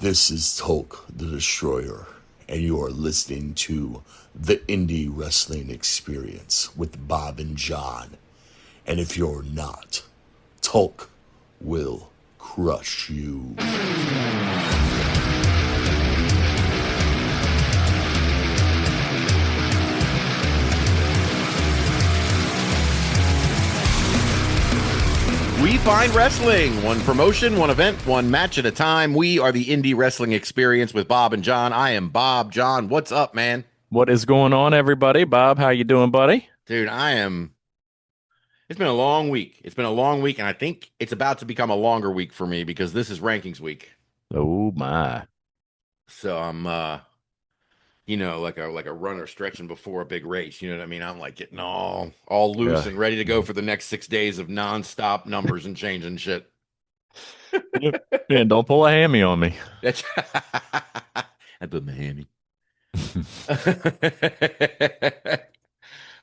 This is Tolk the Destroyer, and you are listening to the Indie Wrestling Experience with Bob and John. And if you're not, Tolk will crush you. We find wrestling, one promotion, one event, one match at a time. We are the Indie Wrestling Experience with Bob and John. I am Bob. John, what's up, man? What is going on, everybody? Bob, how you doing, buddy? Dude, it's been a long week. It's been a long week, and I think it's about to become a longer week for me because this is rankings week. Oh my. So I'm like a runner stretching before a big race. You know what I mean? I'm like getting all loose Yeah. and ready to go for the next 6 days of nonstop numbers and changing shit. Man, don't pull a hammy on me. That's I put my hammy.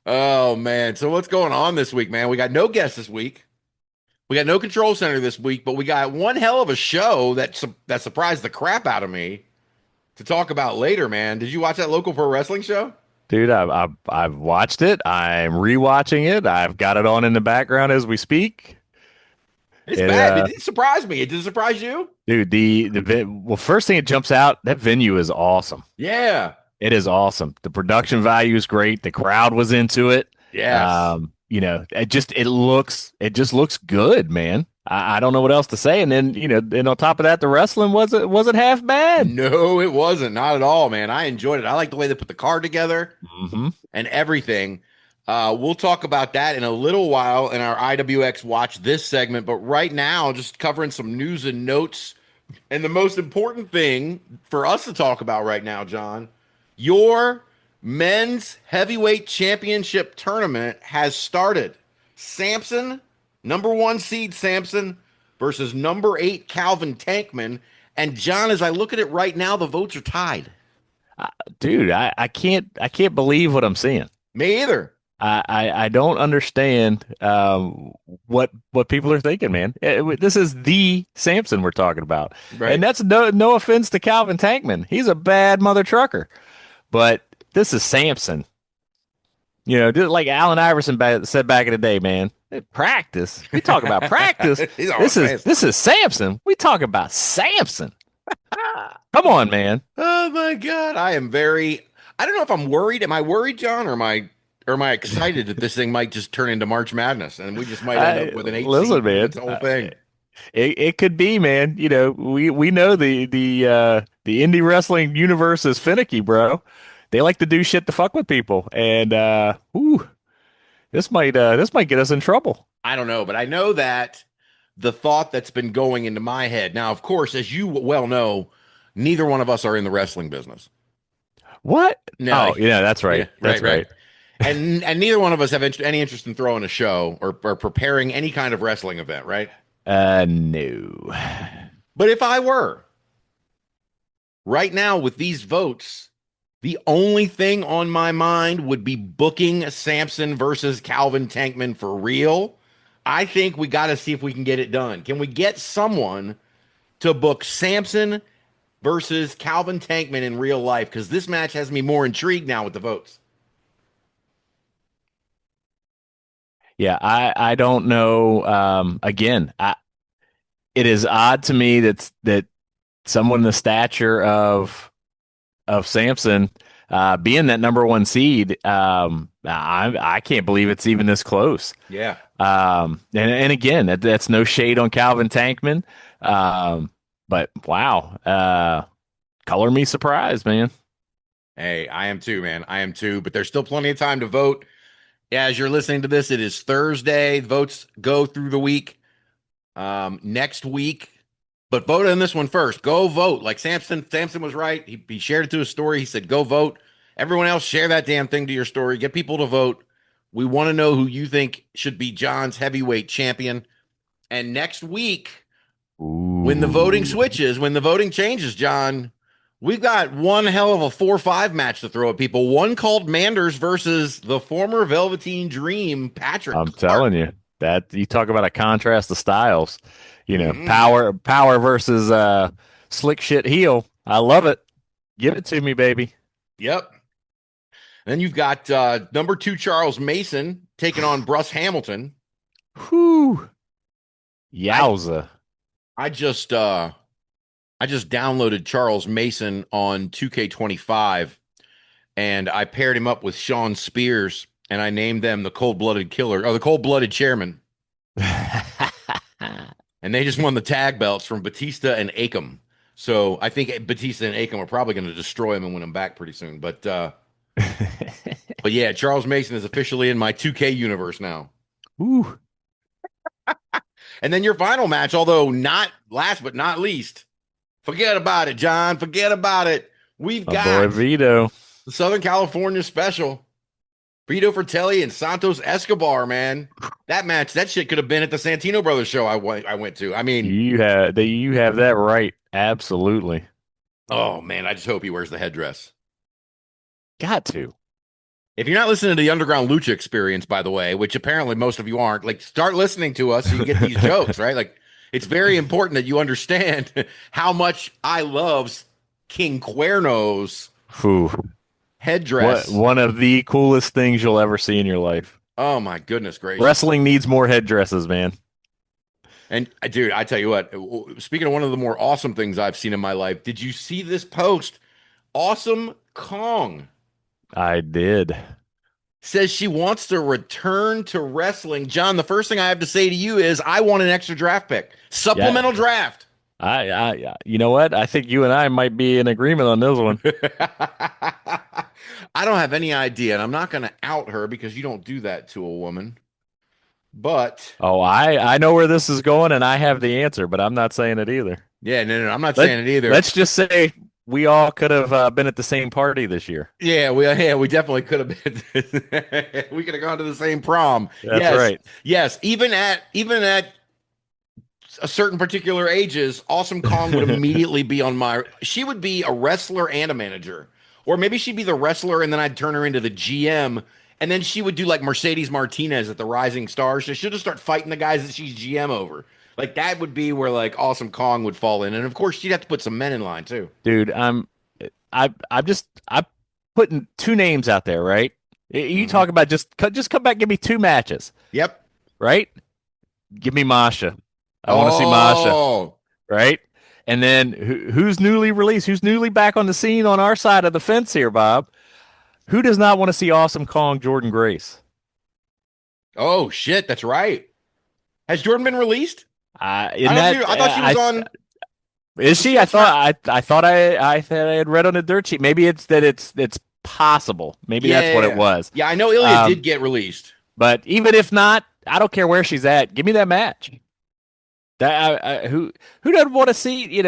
Oh man, so what's going on this week, man? We got no guests this week. We got no control center this week, but we got one hell of a show that surprised the crap out of me to talk about later, man. Did you watch that local pro wrestling show? Dude, I've watched it. I'm rewatching it. I've got it on in the background as we speak. It's bad. It didn't surprise me. It did surprise you? Dude, well, first thing that jumps out, that venue is awesome. Yeah. It is awesome. The production value is great. The crowd was into it. Yes. It just looks good, man. I don't know what else to say. And then, and on top of that, the wrestling wasn't half bad. No, it wasn't. Not at all, man. I enjoyed it. I like the way they put the card together and everything. We'll talk about that in a little while in our IWX Watch This segment. But right now, just covering some news and notes. And the most important thing for us to talk about right now, John, your men's heavyweight championship tournament has started. Samson, number 1 seed Samson versus number 8 Calvin Tankman. And John, as I look at it right now, the votes are tied. Dude, I can't believe what I'm seeing. Me either. I don't understand what people are thinking, man. This is the Samson we're talking about, Right. And that's no offense to Calvin Tankman. He's a bad mother trucker, but this is Samson. Just like Allen Iverson said back in the day, man. Practice. We talk about practice. This is Samson. We talk about Samson. Come on, man. Oh my God, I don't know if I'm worried. Am I worried, John, or am I excited that this thing might just turn into March Madness and we just might end up with an 8 listen, seed man. this whole thing? It could be, man. We know the indie wrestling universe is finicky, bro. They like to do shit to fuck with people, and this might get us in trouble. I don't know, but I know that the thought that's been going into my head. Now, of course, as you well know, neither one of us are in the wrestling business. What? No. Oh, yeah, that's right. Yeah, that's right. and neither one of us have any interest in throwing a show or preparing any kind of wrestling event, right? No. But if I were, right now with these votes, the only thing on my mind would be booking Samson versus Calvin Tankman for real. I think we got to see if we can get it done. Can we get someone to book Samson versus Calvin Tankman in real life? Because this match has me more intrigued now with the votes. Yeah, I don't know. Again, it is odd to me that someone the stature of Samson, being that number 1 seed, I can't believe it's even this close. Yeah. And again, that's no shade on Calvin Tankman, but wow, color me surprised, man. Hey, I am too, man. I am too. But there's still plenty of time to vote. As you're listening to this, it is Thursday. Votes go through the week. Next week. But vote on this one first. Go vote. Like Samson was right. He shared it to his story. He said, go vote. Everyone else, share that damn thing to your story. Get people to vote. We want to know who you think should be John's heavyweight champion. And next week, when the voting switches, when the voting changes, John, we've got one hell of a 4-5 match to throw at people. One called Manders versus the former Velveteen Dream, Patrick I'm Clark. telling you, that you talk about a contrast of styles. Power versus slick shit heel. I love it. Give it to me, baby. Yep. Then you've got number 2 Charles Mason taking on Bruce Hamilton. Whew. I Yowza. I just downloaded Charles Mason on 2K25 and I paired him up with Sean Spears and I named them the Cold-Blooded Killer or the Cold-Blooded Chairman. And they just won the tag belts from Batista and Akam. So I think Batista and Akam are probably going to destroy him and win him back pretty soon. But yeah, Charles Mason is officially in my 2K universe now. Ooh. And then your final match, although not last but not least, forget about it, John. Forget about it. We've got boy Vito. The Southern California special. Vito Fratelli and Santos Escobar, man. That match, that shit could have been at the Santino Brothers show I went to. I mean, you have that right. Absolutely. Oh man, I just hope he wears the headdress. Got to. If you're not listening to the Underground Lucha Experience, by the way, which apparently most of you aren't, like start listening to us so you get these jokes, right? Like it's very important that you understand how much I love King Cuerno's headdress. One of the coolest things you'll ever see in your life. Oh my goodness gracious. Wrestling needs more headdresses, man. And dude, I tell you what, speaking of one of the more awesome things I've seen in my life, did you see this post? Awesome Kong. I did. Says she wants to return to wrestling. John, the first thing I have to say to you is I want an extra draft pick. Supplemental draft. You know what? I think you and I might be in agreement on this one. I don't have any idea, and I'm not going to out her because you don't do that to a woman. But I know where this is going, and I have the answer, but I'm not saying it either. Yeah, no, I'm not saying it either. Let's just say we all could have been at the same party this year. Yeah, we definitely could have been. We could have gone to the same prom. That's right. Yes, even at a certain particular ages, Awesome Kong would immediately be on my. She would be a wrestler and a manager, or maybe she'd be the wrestler, and then I'd turn her into the GM. And then she would do like Mercedes Martinez at the Rising Stars. So she'll just start fighting the guys that she's GM over. Like that would be where like Awesome Kong would fall in. And of course she'd have to put some men in line too. Dude, I'm putting two names out there, right? You talk about just come back, give me two matches. Yep. Right? Give me Masha. I want to see Masha. Right? And then who's newly released? Who's newly back on the scene on our side of the fence here, Bob? Who does not want to see Awesome Kong Jordan Grace? Oh shit, that's right. Has Jordan been released? I thought she was on. Is she? I thought I had read on the dirt sheet. Maybe it's possible. Maybe that's what it was. Yeah, I know Ilya did get released. But even if not, I don't care where she's at. Give me that match. Who doesn't want to see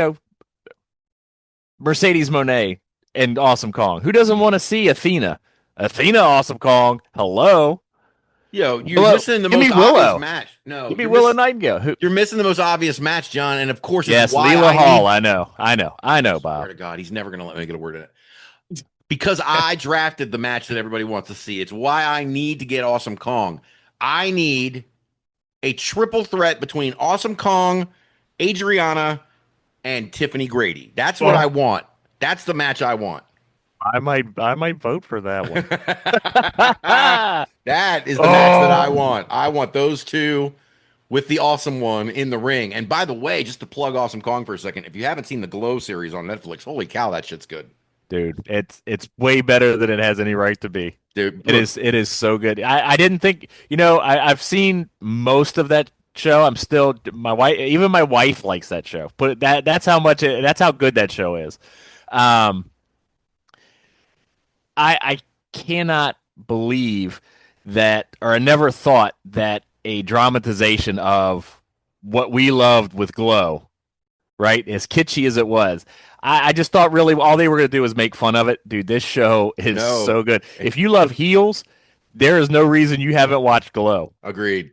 Mercedes Moné and Awesome Kong? Who doesn't want to see Athena? Awesome Kong. Hello. You're missing the most obvious match. No, give me Willow Nightingale. You're missing the most obvious match, John. And of course, yes, Leela Hall. I know, Bob. Swear to God, he's never going to let me get a word in it. Because I drafted the match that everybody wants to see. It's why I need to get Awesome Kong. I need a triple threat between Awesome Kong, Adriana, and Tiffany Grady. That's what I want. That's the match I want. I might vote for that one. That is the match that I want. I want those two with the Awesome One in the ring. And by the way, just to plug Awesome Kong for a second, if you haven't seen the Glow series on Netflix, holy cow, that shit's good. Dude, it's way better than it has any right to be. Dude, it is so good. I didn't think, I've seen most of that show. I'm still my wife likes that show. But that's how good that show is. I cannot believe that, or I never thought that a dramatization of what we loved with Glow, right, as kitschy as it was, I just thought really all they were going to do was make fun of it. Dude, this show is so good. If you love heels, there is no reason you haven't watched Glow. Agreed.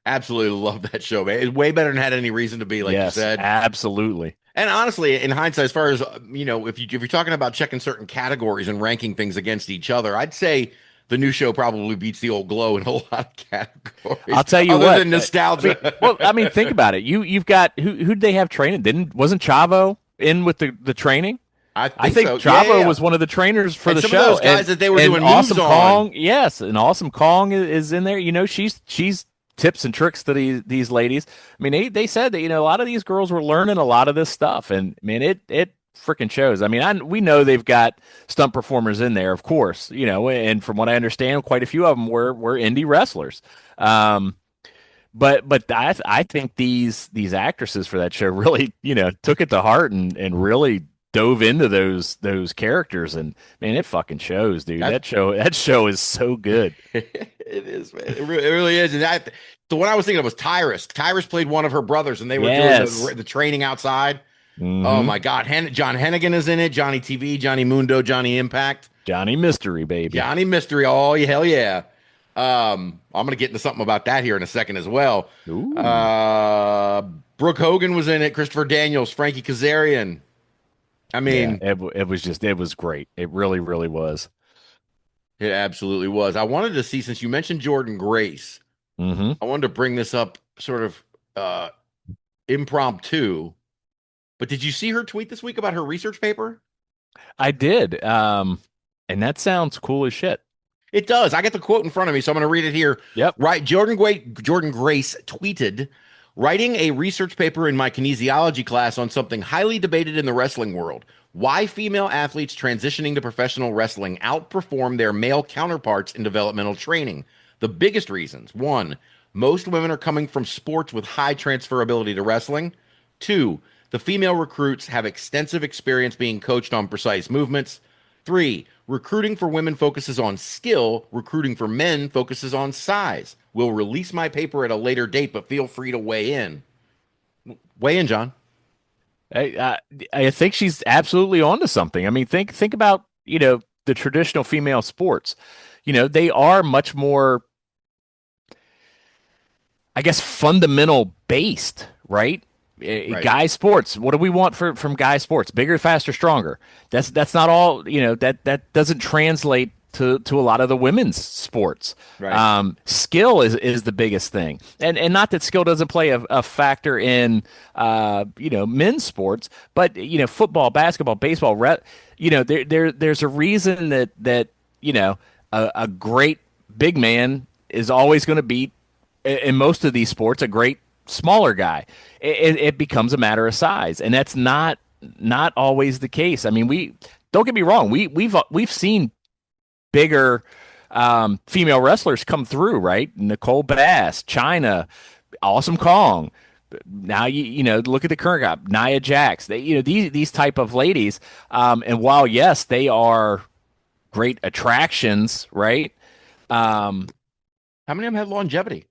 Absolutely love that show, man. It's way better than had any reason to be, like you said. Absolutely. And honestly, in hindsight, as far as, if you're talking about checking certain categories and ranking things against each other, I'd say the new show probably beats the old Glow in a lot of categories. I'll tell you other what. than nostalgia. I mean, think about it. You've got who'd they have training? Wasn't Chavo in with the training? I think so. Chavo Yeah. was one of the trainers for And the some show. of those guys that they were doing Awesome moves on. Kong, yes, and Awesome Kong is in there. You know, she's tips and tricks to these ladies. I mean, they said that a lot of these girls were learning a lot of this stuff, and man, it freaking shows. I mean, we know they've got stunt performers in there, of course, and from what I understand, quite a few of them were indie wrestlers. But I think these actresses for that show really took it to heart and really dove into those characters, and man, it fucking shows, dude. That show is so good. It is, man. It really is. And the one I was thinking of was Tyrus. Tyrus played one of her brothers, and they were doing the training outside. Mm-hmm. Oh my God, John Hennigan is in it. Johnny TV, Johnny Mundo, Johnny Impact, Johnny Mystery, baby. Johnny Mystery. Oh, hell yeah. I'm gonna get into something about that here in a second as well. Ooh. Brooke Hogan was in it. Christopher Daniels, Frankie Kazarian. I mean, it was great. It really, really was. It absolutely was. I wanted to see, since you mentioned Jordan Grace, mm-hmm. I wanted to bring this up sort of impromptu. But did you see her tweet this week about her research paper? I did. And that sounds cool as shit. It does. I got the quote in front of me, so I'm going to read it here. Yep. Right. Jordan Grace tweeted, "Writing a research paper in my kinesiology class on something highly debated in the wrestling world. Why female athletes transitioning to professional wrestling outperform their male counterparts in developmental training. The biggest reasons: 1, most women are coming from sports with high transferability to wrestling. 2, the female recruits have extensive experience being coached on precise movements. 3, recruiting for women focuses on skill. Recruiting for men focuses on size. We'll release my paper at a later date, but feel free to weigh in." Weigh in, John. I think she's absolutely onto something. I mean, think about the traditional female sports. They are much more, I guess, fundamental based, right? Right. Guy sports. What do we want from guy sports? Bigger, faster, stronger. That's not all. That doesn't translate to a lot of the women's sports. Right. Skill is the biggest thing, and not that skill doesn't play a factor in men's sports, but football, basketball, baseball. There's a reason that a great big man is always going to beat, in most of these sports, a great smaller guy. It becomes a matter of size, and that's not always the case. I mean, don't get me wrong. We've seen bigger female wrestlers come through, right? Nicole Bass, China, Awesome Kong. Now you look at the current guy, Nia Jax. These type of ladies. And while yes, they are great attractions, right? How many of them have longevity?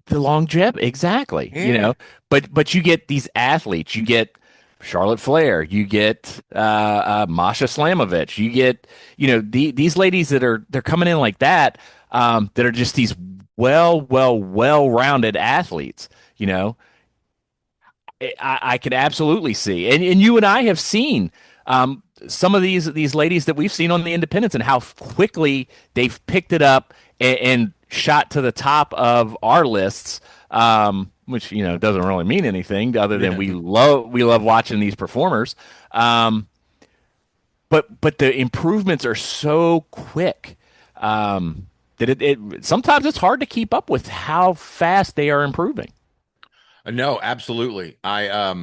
The longevity, exactly. Yeah. But you get these athletes. You get Charlotte Flair. You get Masha Slamovich. You get these ladies they're coming in like that are just these well-rounded athletes. I could absolutely see, and you and I have seen some of these ladies that we've seen on the independents and how quickly they've picked it up and shot to the top of our lists. Which doesn't really mean anything other than we love watching these performers. But the improvements are so quick that it sometimes it's hard to keep up with how fast they are improving. No, absolutely. I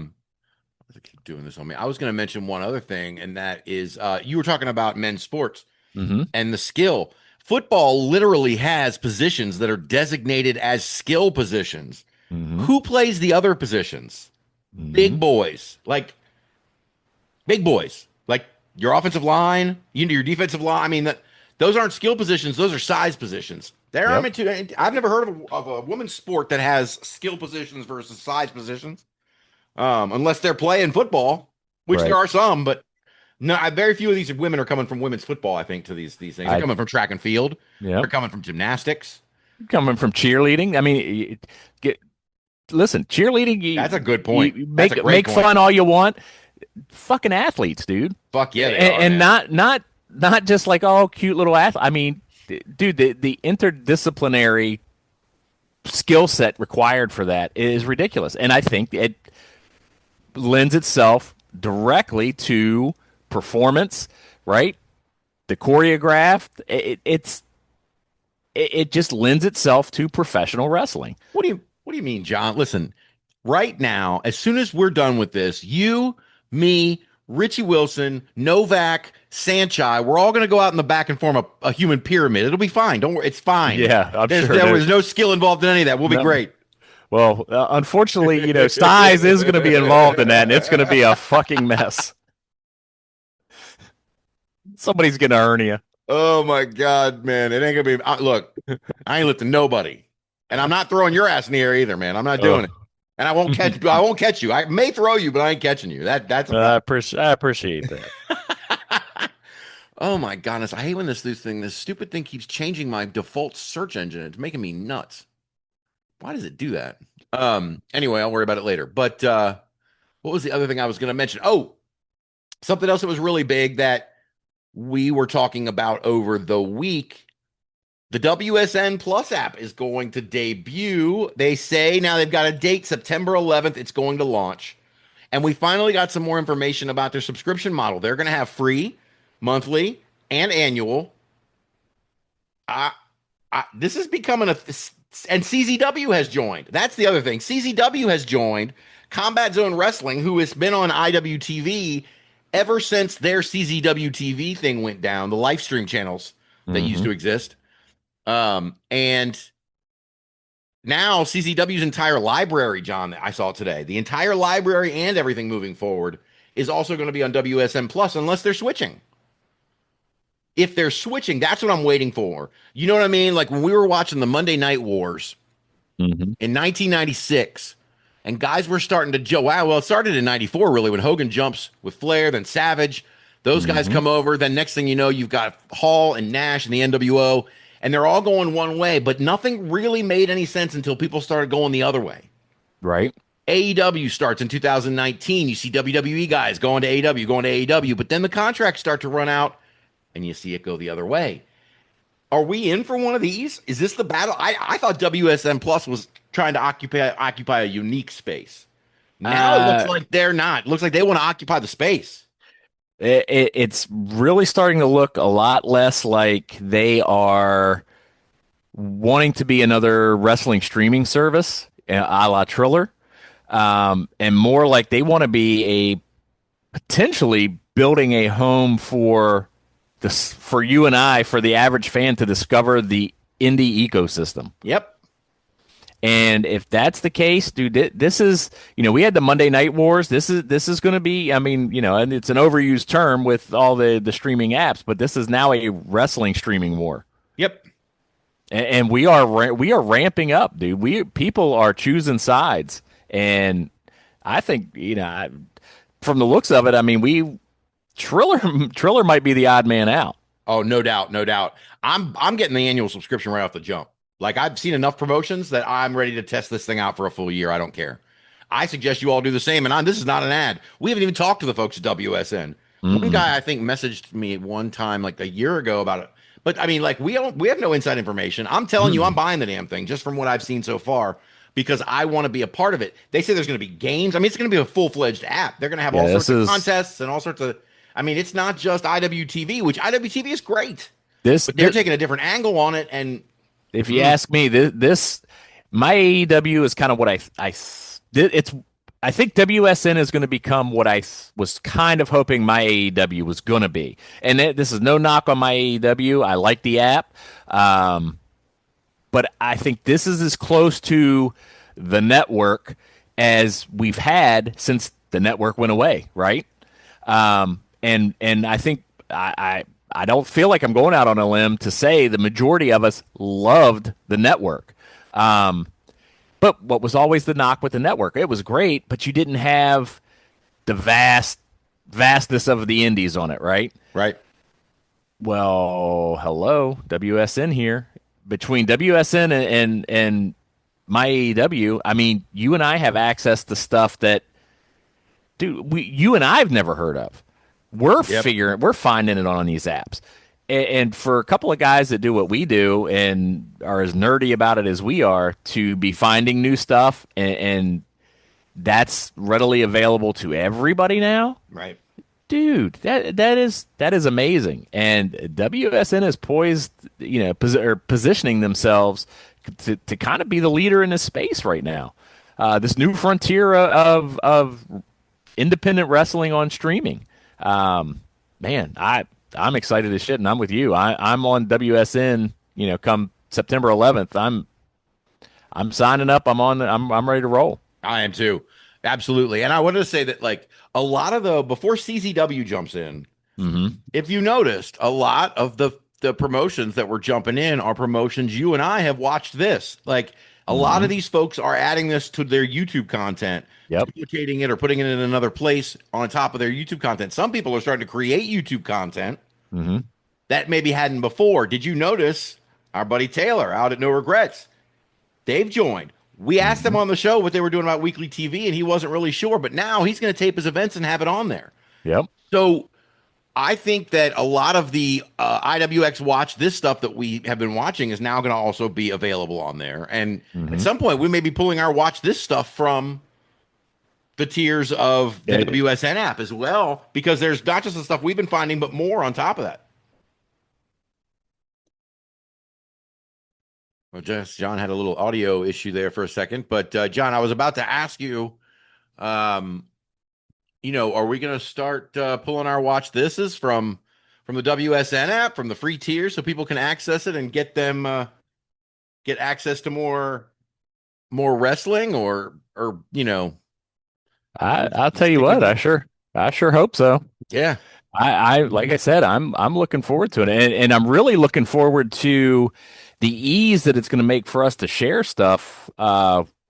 keep doing this on me. I was going to mention one other thing, and that is you were talking about men's sports and the skill. Football literally has positions that are designated as skill positions. Who plays the other positions? Big boys, like your offensive line, your defensive line. I mean, those aren't skill positions; those are size positions. I've never heard of a women's sport that has skill positions versus size positions, unless they're playing football, which there are some. But no, very few of these women are coming from women's football. I think to these things, they're coming from track and field. They're coming from gymnastics. Coming from cheerleading. I mean, listen, cheerleading. That's a good point. Make fun all you want. Fucking athletes, dude. Fuck yeah, and not just like cute little athletes. I mean, dude, the interdisciplinary skill set required for that is ridiculous, and I think it lends itself directly to performance, right? The choreographed, it just lends itself to professional wrestling. What do you mean, John? Listen, right now, as soon as we're done with this, you, me, Richie Wilson, Novak, Sanchai, we're all going to go out in the back and form a human pyramid. It'll be fine. Don't worry. It's fine. Yeah, I'm sure. There was no skill involved in any of that. We'll be great. Well, unfortunately, Styles is going to be involved in that, and it's going to be a fucking mess. Somebody's going to hernia. Oh, my God, man. It ain't going to be. Look, I ain't lifting nobody. And I'm not throwing your ass in the air either, man. I'm not doing it. And I won't catch you. I may throw you, but I ain't catching you. That's I appreciate that. Oh my goodness. I hate when this stupid thing keeps changing my default search engine. It's making me nuts. Why does it do that? Anyway, I'll worry about it later. But what was the other thing I was going to mention? Oh, something else that was really big that we were talking about over the week. The WSN Plus app is going to debut. They say now they've got a date, September 11th. It's going to launch. And we finally got some more information about their subscription model. They're going to have free, monthly, and annual. This is becoming and CZW has joined. That's the other thing. CZW has joined Combat Zone Wrestling, who has been on IWTV ever since their CZW TV thing went down, the live stream channels that used to exist. And now CZW's entire library, John, I saw today, the entire library and everything moving forward is also going to be on WSN Plus unless they're switching. If they're switching, that's what I'm waiting for. You know what I mean? Like when we were watching the Monday Night Wars in 1996, and guys were starting to joke. Wow, well, it started in 94, really, when Hogan jumps with Flair, then Savage. Those guys come over. Then next thing you know, you've got Hall and Nash and the NWO. And they're all going one way, but nothing really made any sense until people started going the other way. Right. AEW starts in 2019. You see WWE guys going to AEW, but then the contracts start to run out, and you see it go the other way. Are we in for one of these? Is this the battle? I thought WSN Plus was trying to occupy a unique space. Now it looks like they're not. It looks like they want to occupy the space. It's really starting to look a lot less like they are wanting to be another wrestling streaming service, a la Triller, and more like they want to be a potentially building a home for you and I, for the average fan to discover the indie ecosystem. Yep. And if that's the case, dude, this is, we had the Monday Night Wars. This is going to be, and it's an overused term with all the streaming apps, but this is now a wrestling streaming war. Yep. And we are ramping up, dude. People are choosing sides, and I think, from the looks of it, Triller might be the odd man out. Oh, no doubt, no doubt. I'm getting the annual subscription right off the jump. Like, I've seen enough promotions that I'm ready to test this thing out for a full year. I don't care. I suggest you all do the same. And this is not an ad. We haven't even talked to the folks at WSN. One guy, I think, messaged me one time, like a year ago, about it. But I mean, like, we have no inside information. I'm telling you, I'm buying the damn thing just from what I've seen so far because I want to be a part of it. They say there's going to be games. I mean, it's going to be a full-fledged app. They're going to have all sorts of contests and all sorts of. I mean, it's not just IWTV, which IWTV is great. But they're taking a different angle on it, and. If you ask me, my AEW is kind of what I think WSN is going to become what I was kind of hoping my AEW was going to be. And this is no knock on my AEW. I like the app. But I think this is as close to the network as we've had since the network went away, right? And I think I don't feel like I'm going out on a limb to say the majority of us loved the network. But what was always the knock with the network? It was great, but you didn't have the vastness of the indies on it, right? Right. Well, hello, WSN here. Between WSN and my AEW, I mean, you and I have access to stuff that, dude, you and I have never heard of. We're finding it on these apps. And for a couple of guys that do what we do and are as nerdy about it as we are, to be finding new stuff and that's readily available to everybody now, Right. dude, that is amazing. And WSN is poised, or positioning themselves to kind of be the leader in this space right now. This new frontier of independent wrestling on streaming. Man, I'm excited as shit, and I'm with you. I'm on WSN. Come September 11th, I'm signing up. I'm ready to roll. I am too. Absolutely. And I wanted to say that like a lot of the before CZW jumps in, Hmm. if you noticed, a lot of the promotions that were jumping in are promotions you and I have watched this. Like a lot of Hmm. these folks are adding this to their YouTube content, Yep. duplicating it or putting it in another place on top of their YouTube content. Some people are starting to create YouTube content Hmm. that maybe hadn't before. Did you notice our buddy Taylor out at No Regrets? They've joined. We asked him Hmm. on the show what they were doing about weekly TV, and he wasn't really sure. But now he's going to tape his events and have it on there. Yep. So I think that a lot of the IWX Watch This stuff that we have been watching is now going to also be available on there. And at Hmm. some point, we may be pulling our Watch This stuff from the tiers of the Yeah. WSN app as well, because there's not just the stuff we've been finding, but more on top of that. Well, just John had a little audio issue there for a second, but John, I was about to ask you, um, are we going to start pulling our watch thises from the WSN app, from the free tier, so people can access it and get access to more wrestling, or I'll tell just you stick with what, it? I sure hope so. Yeah, I like I said, I'm looking forward to it, and I'm really looking forward to the ease that it's going to make for us to share stuff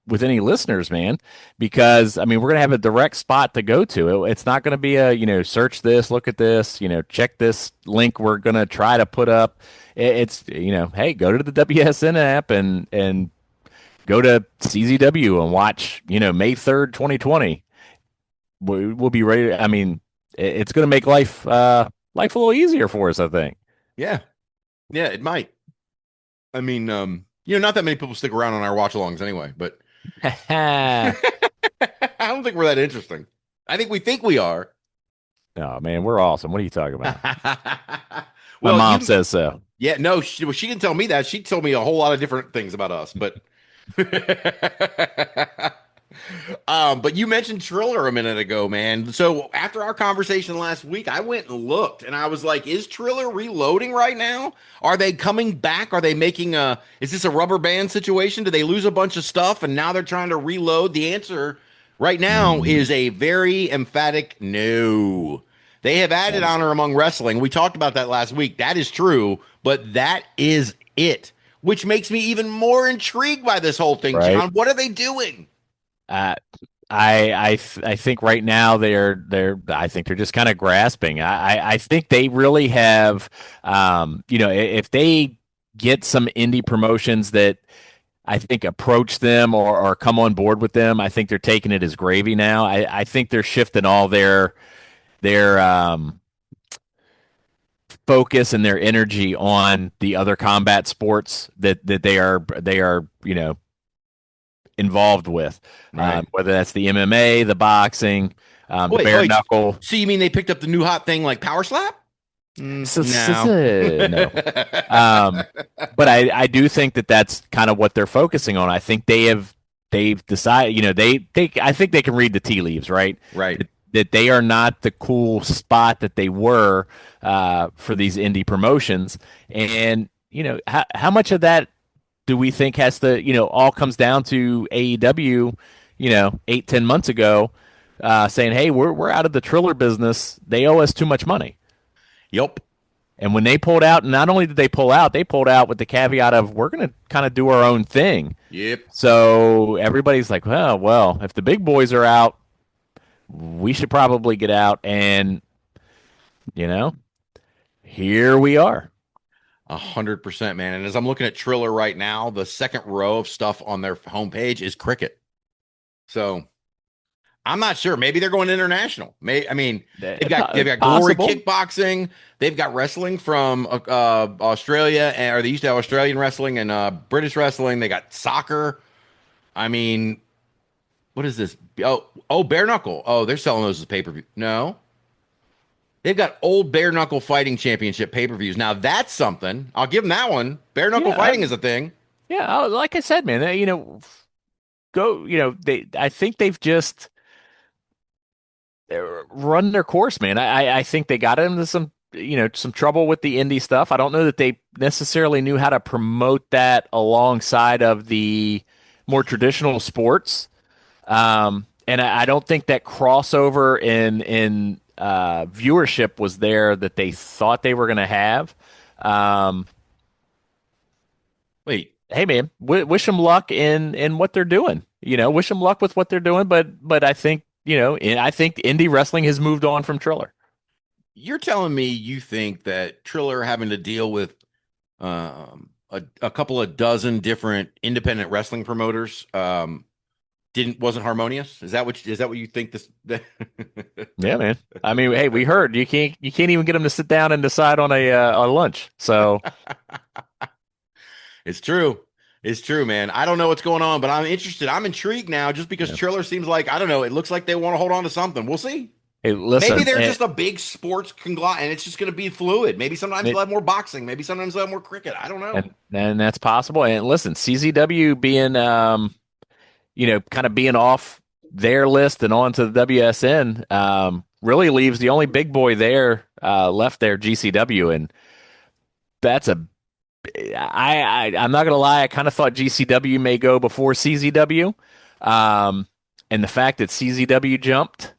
with any listeners, man. Because I mean, we're going to have a direct spot to go to. It's not going to be a search this, look at this, check this link we're going to try to put up. It's hey, go to the WSN app and go to CZW and watch May 3rd, 2020. We'll be ready. I mean, it's going to make life a little easier for us, I think. yeah, yeah. It might. I mean, not that many people stick around on our watch alongs anyway, but No, I don't think we're that interesting. I think we are. man, we're awesome. What are you talking about? My Well, mom says so. yeah, no, she didn't tell me that. She told me a whole lot of different things about us, but but you mentioned Triller a minute ago, man. So after our conversation last week, I went and looked and I was like, is Triller reloading right now? Are they coming back? Are they making is this a rubber band situation? Do they lose a bunch of stuff and now they're trying to reload? The answer right now Mhm. is a very emphatic no. They have added Um, honor among wrestling. We talked about that last week. That is true, but that is it, which makes me even more intrigued by this whole thing, right. John. What are they doing? Uh, I think right now they're I think they're just kind of grasping. I think they really have if they get some indie promotions that I think approach them or come on board with them, I think they're taking it as gravy now. I think they're shifting all their focus and their energy on the other combat sports that they are involved with, Right. whether that's the MMA, the boxing, the Wait, bare wait. knuckle. So you mean they picked up the new hot thing like Power Slap? No. No. Um, but I do think that that's kind of what they're focusing on. I think they've decided, I think they can read the tea leaves, right? Right. That they are not the cool spot that they were for these indie promotions. And how much of that do we think has to, all comes down to AEW, 8-10 months ago, saying, "Hey, we're out of the Triller business. They owe us too much money." Yep. And when they pulled out, not only did they pulled out with the caveat of we're going to kind of do our own thing. Yep. So everybody's like, well, if the big boys are out, we should probably get out. And you know, here we are. 100%, man. And as I'm looking at Triller right now, the second row of stuff on their homepage is cricket. So I'm not sure. Maybe they're going international. I mean, they've got Glory Possible. Kickboxing. They've got wrestling from Australia, or they used to have Australian wrestling and British wrestling. They got soccer. I mean, what is this? Oh, bare knuckle. Oh, they're selling those as pay-per-view. No, they've got old bare knuckle fighting championship pay-per-views. Now that's something. I'll give them that one. Bare knuckle Yeah, fighting is a thing. yeah. Like I said, man, go. I think they've just run their course, man. I think they got into some trouble with the indie stuff. I don't know that they necessarily knew how to promote that alongside of the more traditional sports. And I don't think that crossover in viewership was there that they thought they were going to have. Um, Wait, hey, man, wish them luck in what they're doing. Wish them luck with what they're doing. But I think I think indie wrestling has moved on from Triller. you're telling me you think that Triller having to deal with a couple of dozen different independent wrestling promoters wasn't harmonious? Is that what you think this? Yeah, man. I mean, hey, we heard you can't even get them to sit down and decide on a lunch. So It's true. It's true, man. I don't know what's going on, but I'm interested. I'm intrigued now just because yeah. Triller seems like, I don't know, it looks like they want to hold on to something. We'll see. Hey, listen, Maybe they're just a big sports conglomerate and it's just going to be fluid. Maybe sometimes they'll have more boxing. Maybe sometimes they'll have more cricket. I don't know. and that's possible. And listen, CZW being kind of being off their list and on to the WSN really leaves the only big boy there left there, GCW, and that's I'm not gonna lie, I kind of thought GCW may go before CZW, and the fact that CZW jumped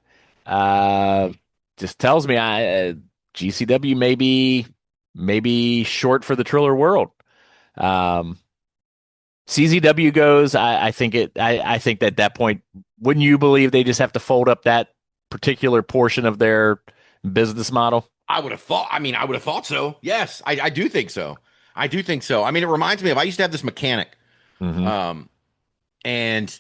uh, just tells me GCW maybe short for the Triller world. Um, CZW goes, I think I think that at that point, wouldn't you believe they just have to fold up that particular portion of their business model? I would have thought so. Yes, I do think so. I do think so. I mean, it reminds me of, I used to have this mechanic, Mm-hmm. um, and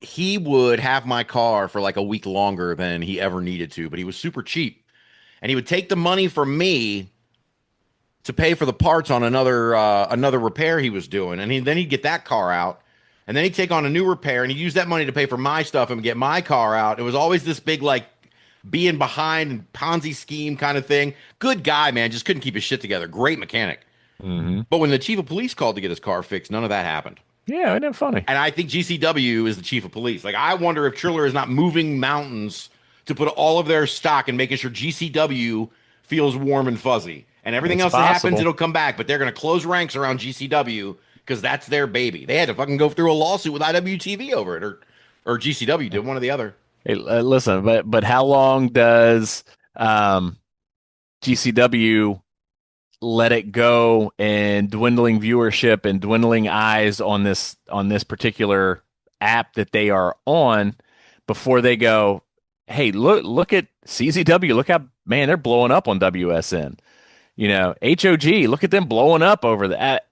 he would have my car for like a week longer than he ever needed to, but he was super cheap. And he would take the money from me to pay for the parts on another repair he was doing, and then he'd get that car out, and then he'd take on a new repair, and he'd use that money to pay for my stuff and get my car out. It was always this big like being behind and Ponzi scheme kind of thing. Good guy, man, just couldn't keep his shit together. Great mechanic. Mm-hmm. But when the chief of police called to get his car fixed, none of that happened. Yeah, isn't that funny? And I think GCW is the chief of police. Like, I wonder if Triller is not moving mountains to put all of their stock and making sure GCW feels warm and fuzzy. And everything It's else that happens, possible. it'll come back. But they're going to close ranks around GCW because that's their baby. They had to fucking go through a lawsuit with IWTV over it, or GCW did, one or the other. Hey, listen, but how long does GCW let it go and dwindling viewership and dwindling eyes on this particular app that they are on before they go, hey, look at CZW, look how, man, they're blowing up on WSN. HOG, look at them blowing up over that.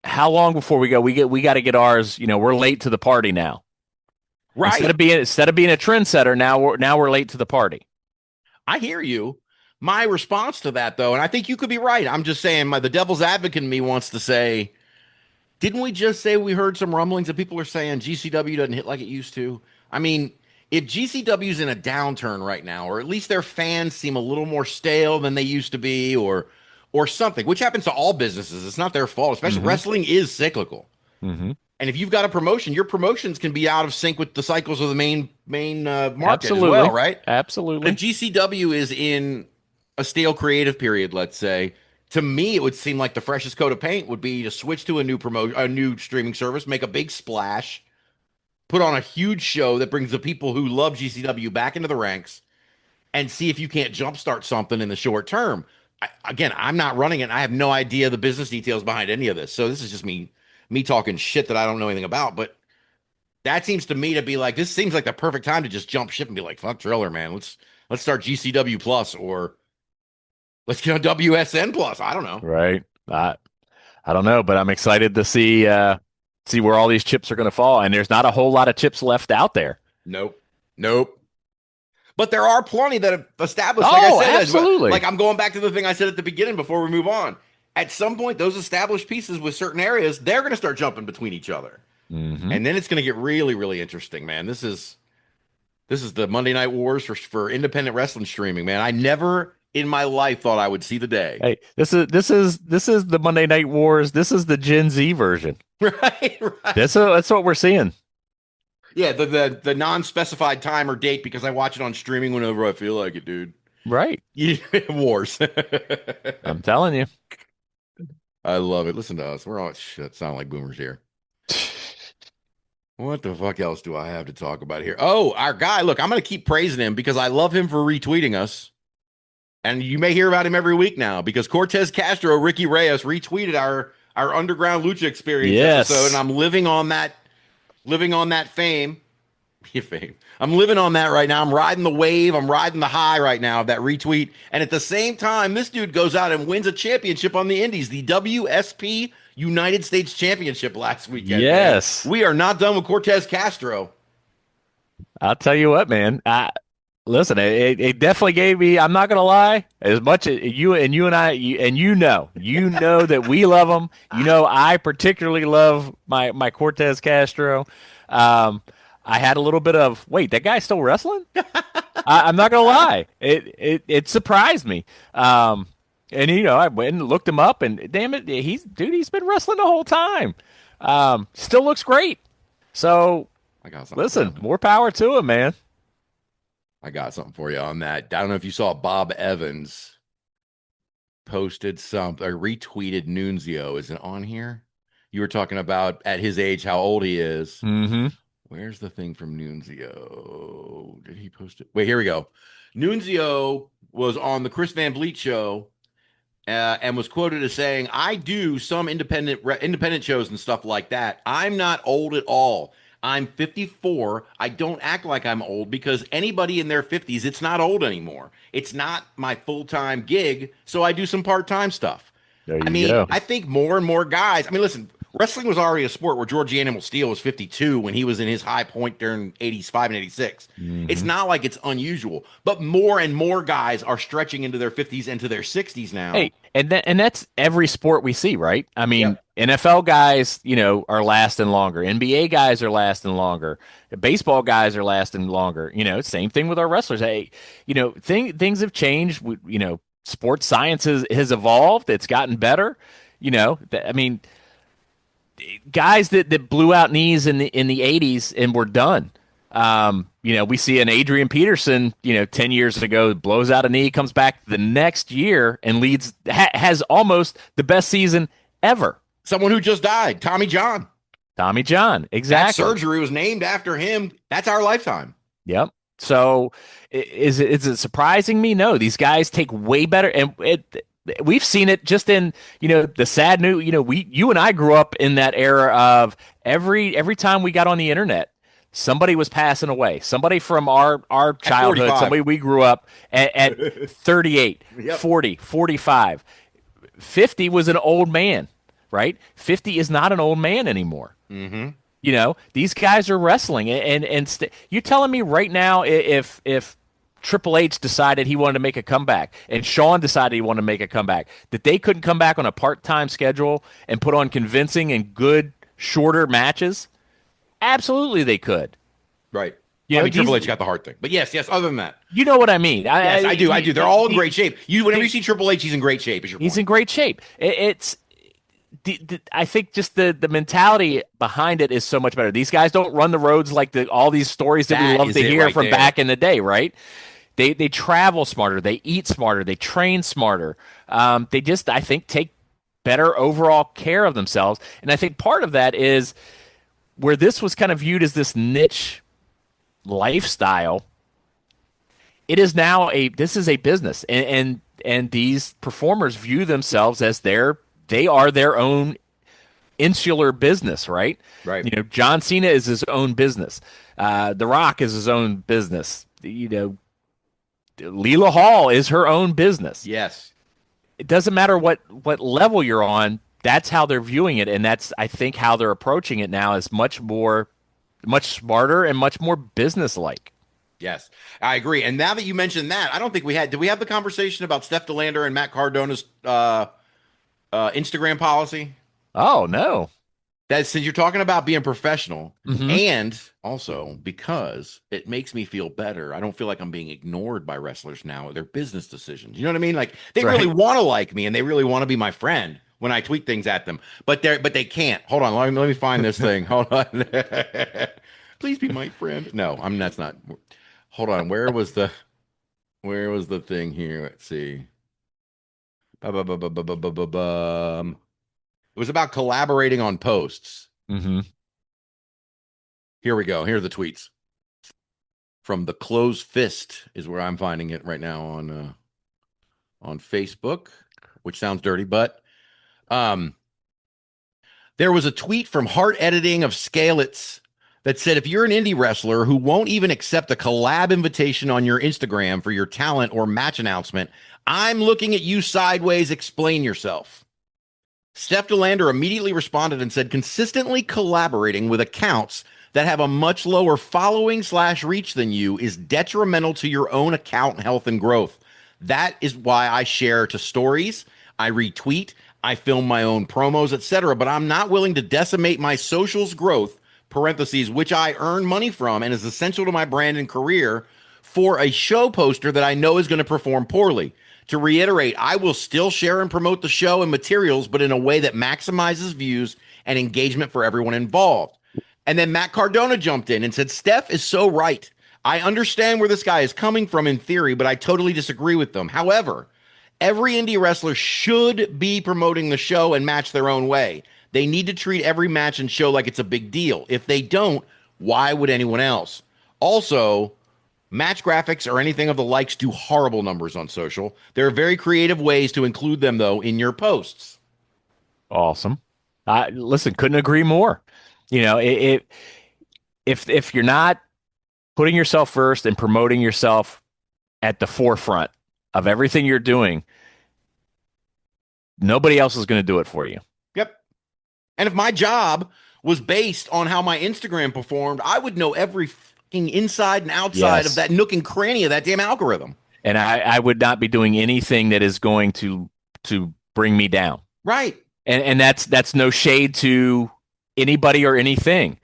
How long before we go? We got to get ours. We're late to the party now. Right. Instead of being a trendsetter, now we're late to the party. I hear you. My response to that, though, and I think you could be right. I'm just saying, the devil's advocate in me wants to say, didn't we just say we heard some rumblings that people are saying GCW doesn't hit like it used to? I mean, if GCW's in a downturn right now, or at least their fans seem a little more stale than they used to be, or something, which happens to all businesses. It's not their fault, especially wrestling is cyclical. Mm-hmm. And if you've got a promotion, your promotions can be out of sync with the cycles of the main market Absolutely. as well, right? Absolutely. If GCW is in a stale creative period, let's say, to me, it would seem like the freshest coat of paint would be to switch to a new streaming service, make a big splash, put on a huge show that brings the people who love GCW back into the ranks, and see if you can't jumpstart something in the short term. Again, I'm not running it. I have no idea the business details behind any of this. So this is just me talking shit that I don't know anything about. But that seems to me to be like, this seems like the perfect time to just jump ship and be like, fuck Triller, man. Let's start GCW Plus, or let's get on WSN Plus. I don't know. Right. I don't know, but I'm excited to see where all these chips are going to fall. And there's not a whole lot of chips left out there. Nope. Nope. But there are plenty that have established, like I Oh, said, absolutely. like I'm going back to the thing I said at the beginning before we move on. At some point, those established pieces with certain areas, they're going to start jumping between each other. Mm-hmm. And then it's going to get really, really interesting, man. This is the Monday Night Wars for independent wrestling streaming, man. I never in my life thought I would see the day. Hey, this is the Monday Night Wars. This is the Gen Z version. Right, right. That's what we're seeing. Yeah, the non-specified time or date because I watch it on streaming whenever I feel like it, dude. Right. Yeah, wars. I'm telling you. I love it. Listen to us. We're all shit. Sound like boomers here. What the fuck else do I have to talk about here? Oh, our guy. Look, I'm going to keep praising him because I love him for retweeting us. And you may hear about him every week now because Cortez Castro, Ricky Reyes retweeted our Underground Lucha Experience Yes. episode, and I'm living on that fame. Fame. I'm living on that right now. I'm riding the wave. I'm riding the high right now of that retweet. And at the same time, this dude goes out and wins a championship on the Indies, the WSP United States Championship last weekend. Yes. Man. We are not done with Cortez Castro. I'll tell you what, man. Listen, it definitely gave me. I'm not gonna lie. As much as you and I, you know that we love him. You know, I particularly love my Cortez Castro. I had a little bit of wait, that guy's still wrestling. I'm not gonna lie. It surprised me. And I went and looked him up, and damn it, he's been wrestling the whole time. Still looks great. So I got something. listen, more power to him, man. I got something for you on that. I don't know if you saw Bob Evans posted something or retweeted Nunzio. Is it on here? You were talking about at his age how old he is. Mm-hmm. Where's the thing from Nunzio? Did he post it? Wait, here we go. Nunzio was on the Chris Van Vliet show and was quoted as saying, "I do some independent shows and stuff like that. I'm not old at all. I'm 54. I don't act like I'm old because anybody in their 50s, it's not old anymore. It's not my full-time gig, so I do some part-time stuff." There you go. I think more and more guys, listen, wrestling was already a sport where George Animal Steel was 52 when he was in his high point during 85 and 86. Mm-hmm. It's not like it's unusual, but more and more guys are stretching into their 50s and to their 60s now. Hey, and that's every sport we see, right? I mean, Yep. NFL guys, are lasting longer. NBA guys are lasting longer. Baseball guys are lasting longer. Same thing with our wrestlers. Hey, things have changed. Sports science has evolved. It's gotten better. Guys that blew out knees in the 80s and were done. We see an Adrian Peterson, 10 years ago, blows out a knee, comes back the next year and has almost the best season ever. Someone who just died, Tommy John. Tommy John, exactly. That surgery was named after him. That's our lifetime. Yep. So is it surprising me? No, these guys take way better. And we've seen it just in, the sad news. You and I grew up in that era of every time we got on the internet, somebody was passing away. Somebody from our childhood, 45. somebody we grew up at 38, Yep. 40, 45. 50 was an old man, right? 50 is not an old man anymore. Mm-hmm. These guys are wrestling, and you're telling me right now if Triple H decided he wanted to make a comeback and Shawn decided he wanted to make a comeback, that they couldn't come back on a part-time schedule and put on convincing and good shorter matches? Absolutely, they could. Right. You know, Triple H got the heart thing, but yes. Other than that, You know what I mean? yes, I do. They're all in great shape. Whenever you see Triple H, he's in great shape. Is your He's point? in great shape. I think just the mentality behind it is so much better. These guys don't run the roads like all these stories that we That love is to it hear right from there. back in the day, right? They travel smarter, they eat smarter, they train smarter. They just, I think, take better overall care of themselves. And I think part of that is where this was kind of viewed as this niche lifestyle. It is now this is a business, and these performers view themselves as they are their own insular business, right? Right. John Cena is his own business. The Rock is his own business. Leela Hall is her own business. Yes. It doesn't matter what level you're on. That's how they're viewing it, and that's, I think, how they're approaching it now is much more much smarter and much more business-like. Yes, I agree. And now that you mentioned that, I don't think did we have the conversation about Steph DeLander and Matt Cardona's Instagram policy? Oh no. That since you're talking about being professional, Hmm. and also because it makes me feel better. I don't feel like I'm being ignored by wrestlers now with their business decisions. You know what I mean? Like they really Right. want to like me and they really want to be my friend when I tweet things at them, but they can't. Hold on, let me find this thing. Hold on. Please be my friend. No, that's not. Hold on. Where was the thing here? Let's see. Ba-ba-ba-ba-ba-ba-ba-bum. It was about collaborating on posts. Hmm. Here we go. Here are the tweets from the Closed Fist is where I'm finding it right now on Facebook, which sounds dirty, but um, there was a tweet from Heart Editing of Scalets that said, if you're an indie wrestler who won't even accept a collab invitation on your Instagram for your talent or match announcement, I'm looking at you sideways. Explain yourself. Steph DeLander immediately responded and said, consistently collaborating with accounts that have a much lower following / reach than you is detrimental to your own account health and growth. That is why I share to stories, I retweet, I film my own promos, etc. But I'm not willing to decimate my socials growth, parentheses, which I earn money from and is essential to my brand and career, for a show poster that I know is going to perform poorly. To reiterate, I will still share and promote the show and materials, but in a way that maximizes views and engagement for everyone involved. And then Matt Cardona jumped in and said, Steph is so right. I understand where this guy is coming from in theory, but I totally disagree with them. However, every indie wrestler should be promoting the show and match their own way. They need to treat every match and show like it's a big deal. If they don't, why would anyone else? Also, match graphics or anything of the likes do horrible numbers on social. There are very creative ways to include them, though, in your posts. Awesome. I listen, couldn't agree more. You know, if you're not putting yourself first and promoting yourself at the forefront of everything you're doing, nobody else is going to do it for you. Yep. And if my job was based on how my Instagram performed, I would know every fucking inside and outside of Yes. that nook and cranny of that damn algorithm. And I would not be doing anything that is going to bring me down. Right. And that's no shade to anybody or anything.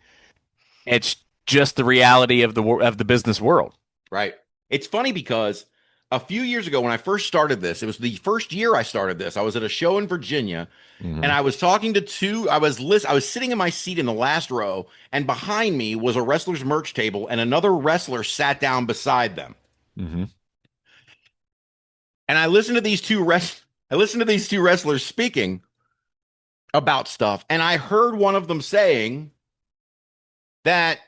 It's just the reality of the business world. Right. It's funny because a few years ago when I first started this, it was the first year I started this. I was at a show in Virginia and I was talking to I was sitting in my seat in the last row and behind me was a wrestler's merch table and another wrestler sat down beside them. Mm-hmm. And I listened to these two wrestlers speaking about stuff and I heard one of them saying that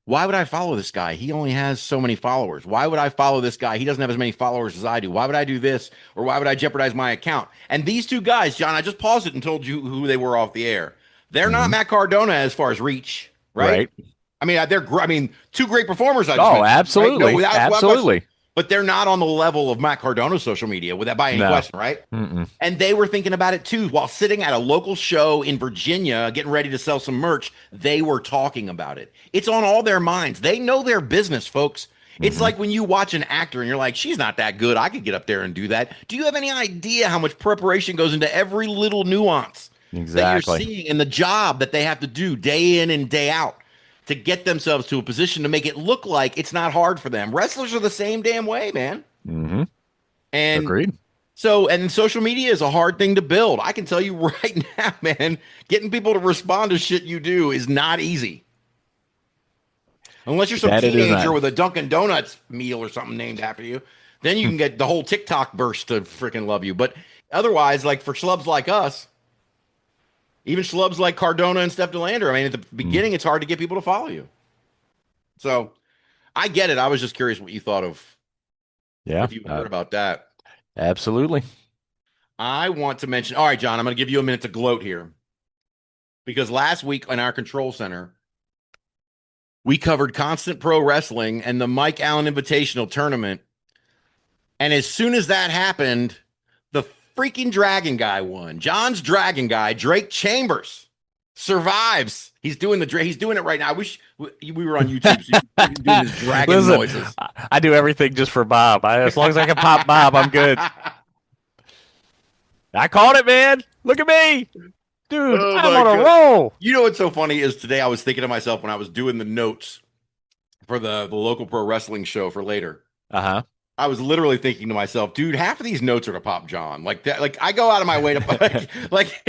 why would I follow this guy? He only has so many followers. Why would I follow this guy? He doesn't have as many followers as I do. Why would I do this? Or why would I jeopardize my account? And these two guys, John, I just paused it and told you who they were off the air. They're not Matt Cardona as far as reach, right? I mean, two great performers. Absolutely. Right? No, Absolutely. but they're not on the level of Matt Cardona's social media with that by any question, right? Mm-mm. And they were thinking about it too while sitting at a local show in Virginia, getting ready to sell some merch. They were talking about it. It's on all their minds. They know their business, folks. It's like when you watch an actor and you're like, she's not that good. I could get up there and do that. Do you have any idea how much preparation goes into every little nuance that you're seeing in the job that they have to do day in and day out to get themselves to a position to make it look like it's not hard for them? Wrestlers are the same damn way, man. Mm-hmm. And agreed. So, and social media is a hard thing to build. I can tell you right now, man, getting people to respond to shit you do is not easy. Unless you're some teenager with a Dunkin' Donuts meal or something named after you, then you can get the whole TikTok burst to freaking love you. But otherwise, like for schlubs like us, even schlubs like Cardona and Steph DeLander, I mean, at the beginning, it's hard to get people to follow you. So I get it. I was just curious what you thought of. Yeah. If you heard about that. Absolutely. I want to mention, all right, John, I'm going to give you a minute to gloat here. Because last week in our control center, we covered Constant Pro Wrestling and the Mike Allen Invitational Tournament. And as soon as that happened, the freaking Dragon Guy won. John's Dragon Guy, Drake Chambers, survives. He's doing it right now. I wish we were on YouTube. So you could doing his dragon Listen, noises. I do everything just for Bob. As long as I can pop Bob, I'm good. I called it, man. Look at me. Dude, Oh I'm my on a God. roll. You know what's so funny is today I was thinking to myself when I was doing the notes for the local pro wrestling show for later. Uh-huh. I was literally thinking to myself, dude, half of these notes are to Pop John. Like that, like I go out of my way to like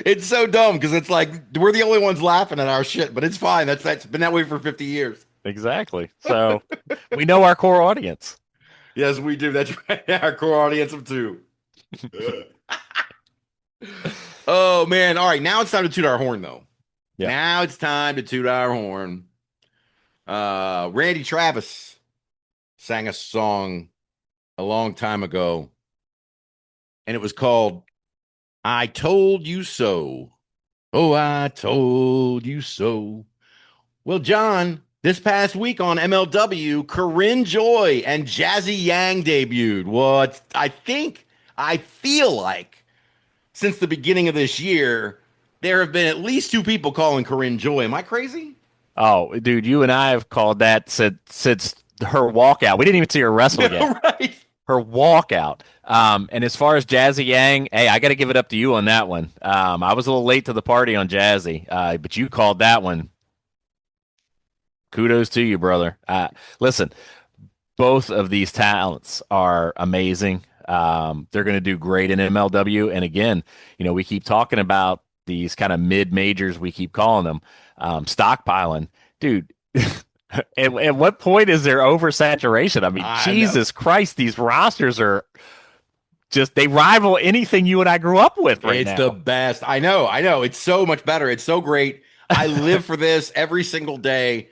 it's so dumb because it's like we're the only ones laughing at our shit, but it's fine. That's been that way for 50 years. Exactly. So we know our core audience. Yes, we do. That's right. Our core audience of two. Oh man. All right. Now it's time to toot our horn though. Yeah. Now it's time to toot our horn. Randy Travis sang a song a long time ago, and it was called I Told You So. Oh, I told you so. Well, John, this past week on MLW, Corinne Joy and Jazzy Yang debuted. What I feel like since the beginning of this year, there have been at least 2 people calling Corinne Joy. Am I crazy? Oh, dude, you and I have called that since her walkout. We didn't even see her wrestle yet. Right. Her walkout. And as far as Jazzy Yang, hey, I got to give it up to you on that one. I was a little late to the party on Jazzy, but you called that one. Kudos to you, brother. Listen, both of these talents are amazing. They're going to do great in MLW. And again, we keep talking about these kind of mid-majors, we keep calling them, stockpiling. Dude, at what point is there oversaturation? I mean, Jesus Christ, these rosters are just, they rival anything you and I grew up with right now. It's the best. I know. It's so much better. It's so great. I live for this every single day.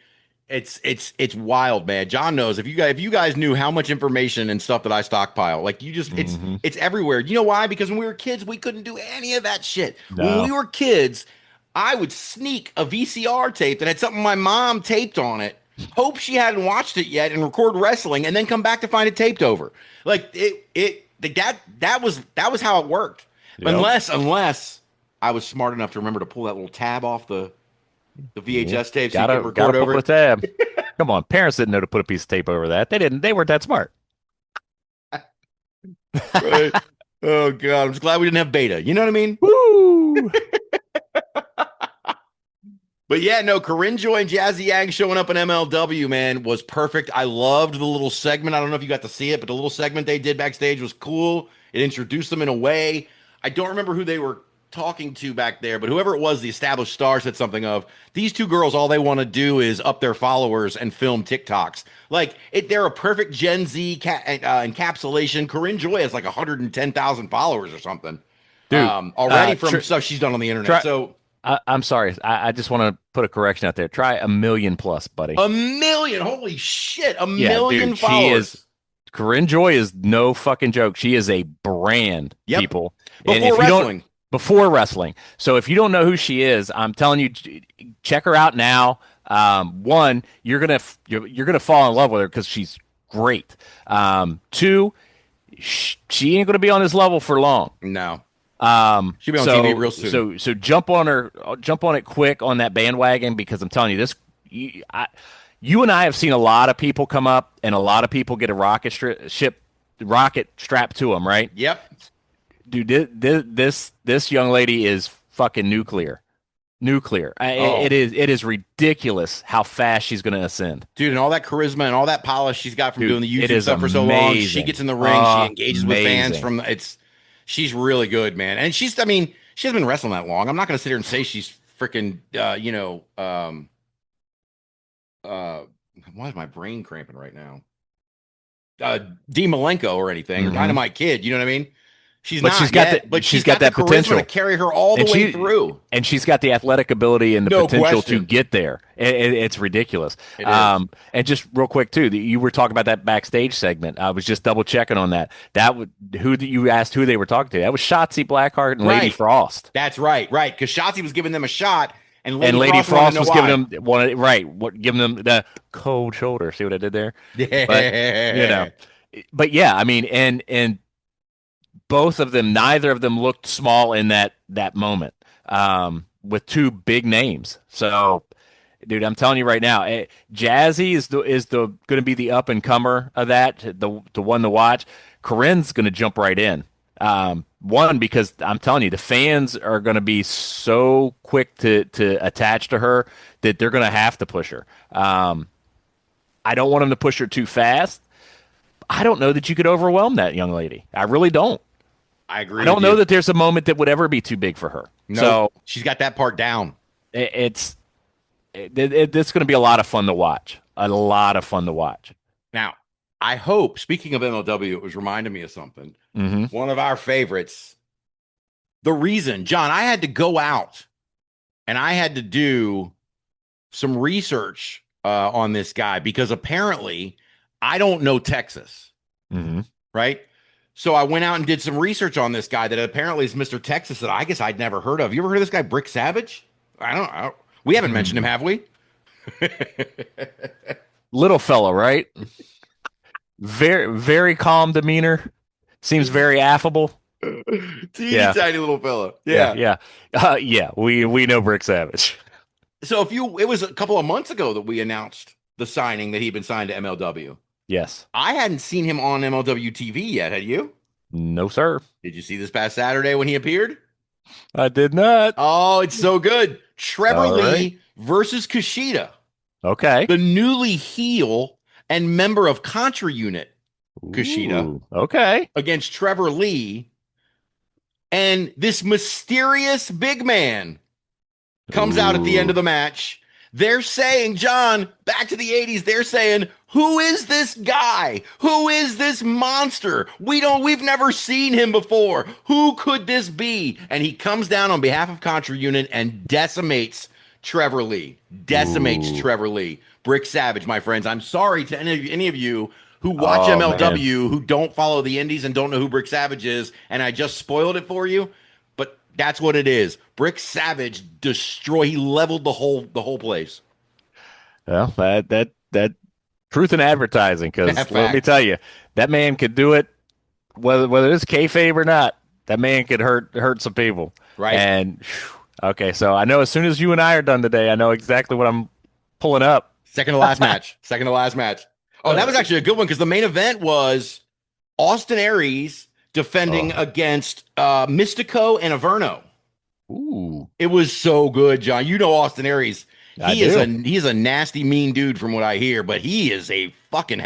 It's wild, man. John knows if you guys knew how much information and stuff that I stockpile, like you just it's everywhere. You know why? Because when we were kids, we couldn't do any of that shit. No. When we were kids, I would sneak a VCR tape that had something my mom taped on it, hope she hadn't watched it yet, and record wrestling, and then come back to find it taped over. Like that was how it worked. Yep. Unless I was smart enough to remember to pull that little tab off the VHS tape so you can record over it. Tab. Come on, parents didn't know to put a piece of tape over that. They weren't that smart. Right. Oh God, I'm just glad we didn't have beta. You know what I mean? Woo! But yeah, no, Corinne Joy and Jazzy Yang showing up in MLW, man, was perfect. I loved the little segment. I don't know if you got to see it, but the little segment they did backstage was cool. It introduced them in a way. I don't remember who they were talking to back there, but whoever it was, the established star said something of, these 2 girls, all they want to do is up their followers and film TikToks. Like, they're a perfect Gen Z encapsulation. Corinne Joy has like 110,000 followers or something. Dude, already from stuff she's done on the internet. I'm sorry. I just want to put a correction out there. Try 1 million plus, buddy. 1 million. Holy shit. 1 million dude, followers. Corinne Joy is no fucking joke. She is a brand, people. Before wrestling. So if you don't know who she is, I'm telling you, check her out now. One, you're gonna fall in love with her because she's great. 2, she ain't gonna be on this level for long. No. She'll be on TV real soon. So jump on it quick on that bandwagon, because I'm telling you, you and I have seen a lot of people come up and a lot of people get a rocket strapped to them, right? Yep. Dude, this young lady is fucking nuclear. It is ridiculous how fast she's going to ascend, dude, and all that charisma and all that polish she's got from doing the YouTube stuff for so long. She gets in the ring, she engages with fans she's really good, man. And she hasn't been wrestling that long. I'm not going to sit here and say she's freaking why is my brain cramping right now? D Malenko or anything, or Dynamite Kid, you know what I mean? She's got that potential to carry her all the way through, and she's got the athletic ability and the potential to get there. It's ridiculous. And just real quick too, you were talking about that backstage segment. I was just double checking on that. You asked who they were talking to. That was Shotzi Blackheart and Lady Frost. That's right, because Shotzi was giving them a shot, and Lady Frost was giving them giving them the cold shoulder. See what I did there? Yeah. But yeah, I mean, and both of them, neither of them looked small in that moment, with two big names. So, dude, I'm telling you right now, Jazzy is the going to be the up and comer of that, the one to watch. Corinne's going to jump right in. One, because I'm telling you, the fans are going to be so quick to attach to her that they're going to have to push her. I don't want them to push her too fast. I don't know that you could overwhelm that young lady. I really don't. I agree. I don't with know you. that there's a moment that would ever be too big for her. No, So she's got that part down. it's going to be a lot of fun to watch. A lot of fun to watch. Now, I hope, speaking of MLW, it was reminding me of something. Mm-hmm. One of our favorites. The reason, John, I had to go out and I had to do some research on this guy because apparently I don't know Texas, Mm-hmm. right? So I went out and did some research on this guy that apparently is Mr. Texas that I guess I'd never heard of. You ever heard of this guy, Brick Savage? I don't. We haven't mentioned him, have we? Little fella, right? Very, very calm demeanor. Seems very affable. Teeny Yeah. tiny little fella. Yeah. Yeah. We know Brick Savage. So it was a couple of months ago that we announced the signing that he'd been signed to MLW. Yes. I hadn't seen him on MLW TV yet. Had you? No, sir. Did you see this past Saturday when he appeared? I did not. Oh, it's so good. Trevor All Lee right. versus Kushida, Okay. the newly heel and member of Contra Unit, Kushida, Ooh, okay. against Trevor Lee. And this mysterious big man comes out at the end of the match. They're saying, John, back to the 80s, they're saying, who is this guy? Who is this monster? We've never seen him before. Who could this be? And he comes down on behalf of Contra Unit and decimates Trevor Lee. Ooh. Trevor Lee. Brick Savage, my friends. I'm sorry to any of you who watch Oh, MLW, who don't follow the indies and don't know who Brick Savage is, and I just spoiled it for you. But that's what it is. Brick Savage he leveled the whole place. Well, that truth in advertising, because That let me fact. tell you, that man could do it, whether it's kayfabe or not. That man could hurt some people. Right. And okay, so I know as soon as you and I are done today, I know exactly what I'm pulling up. Second to last match. Oh, that was actually a good one because the main event was Austin Aries defending against Mystico and Averno. Ooh. It was so good, John. You know Austin Aries. He's a nasty, mean dude from what I hear, but he is a fucking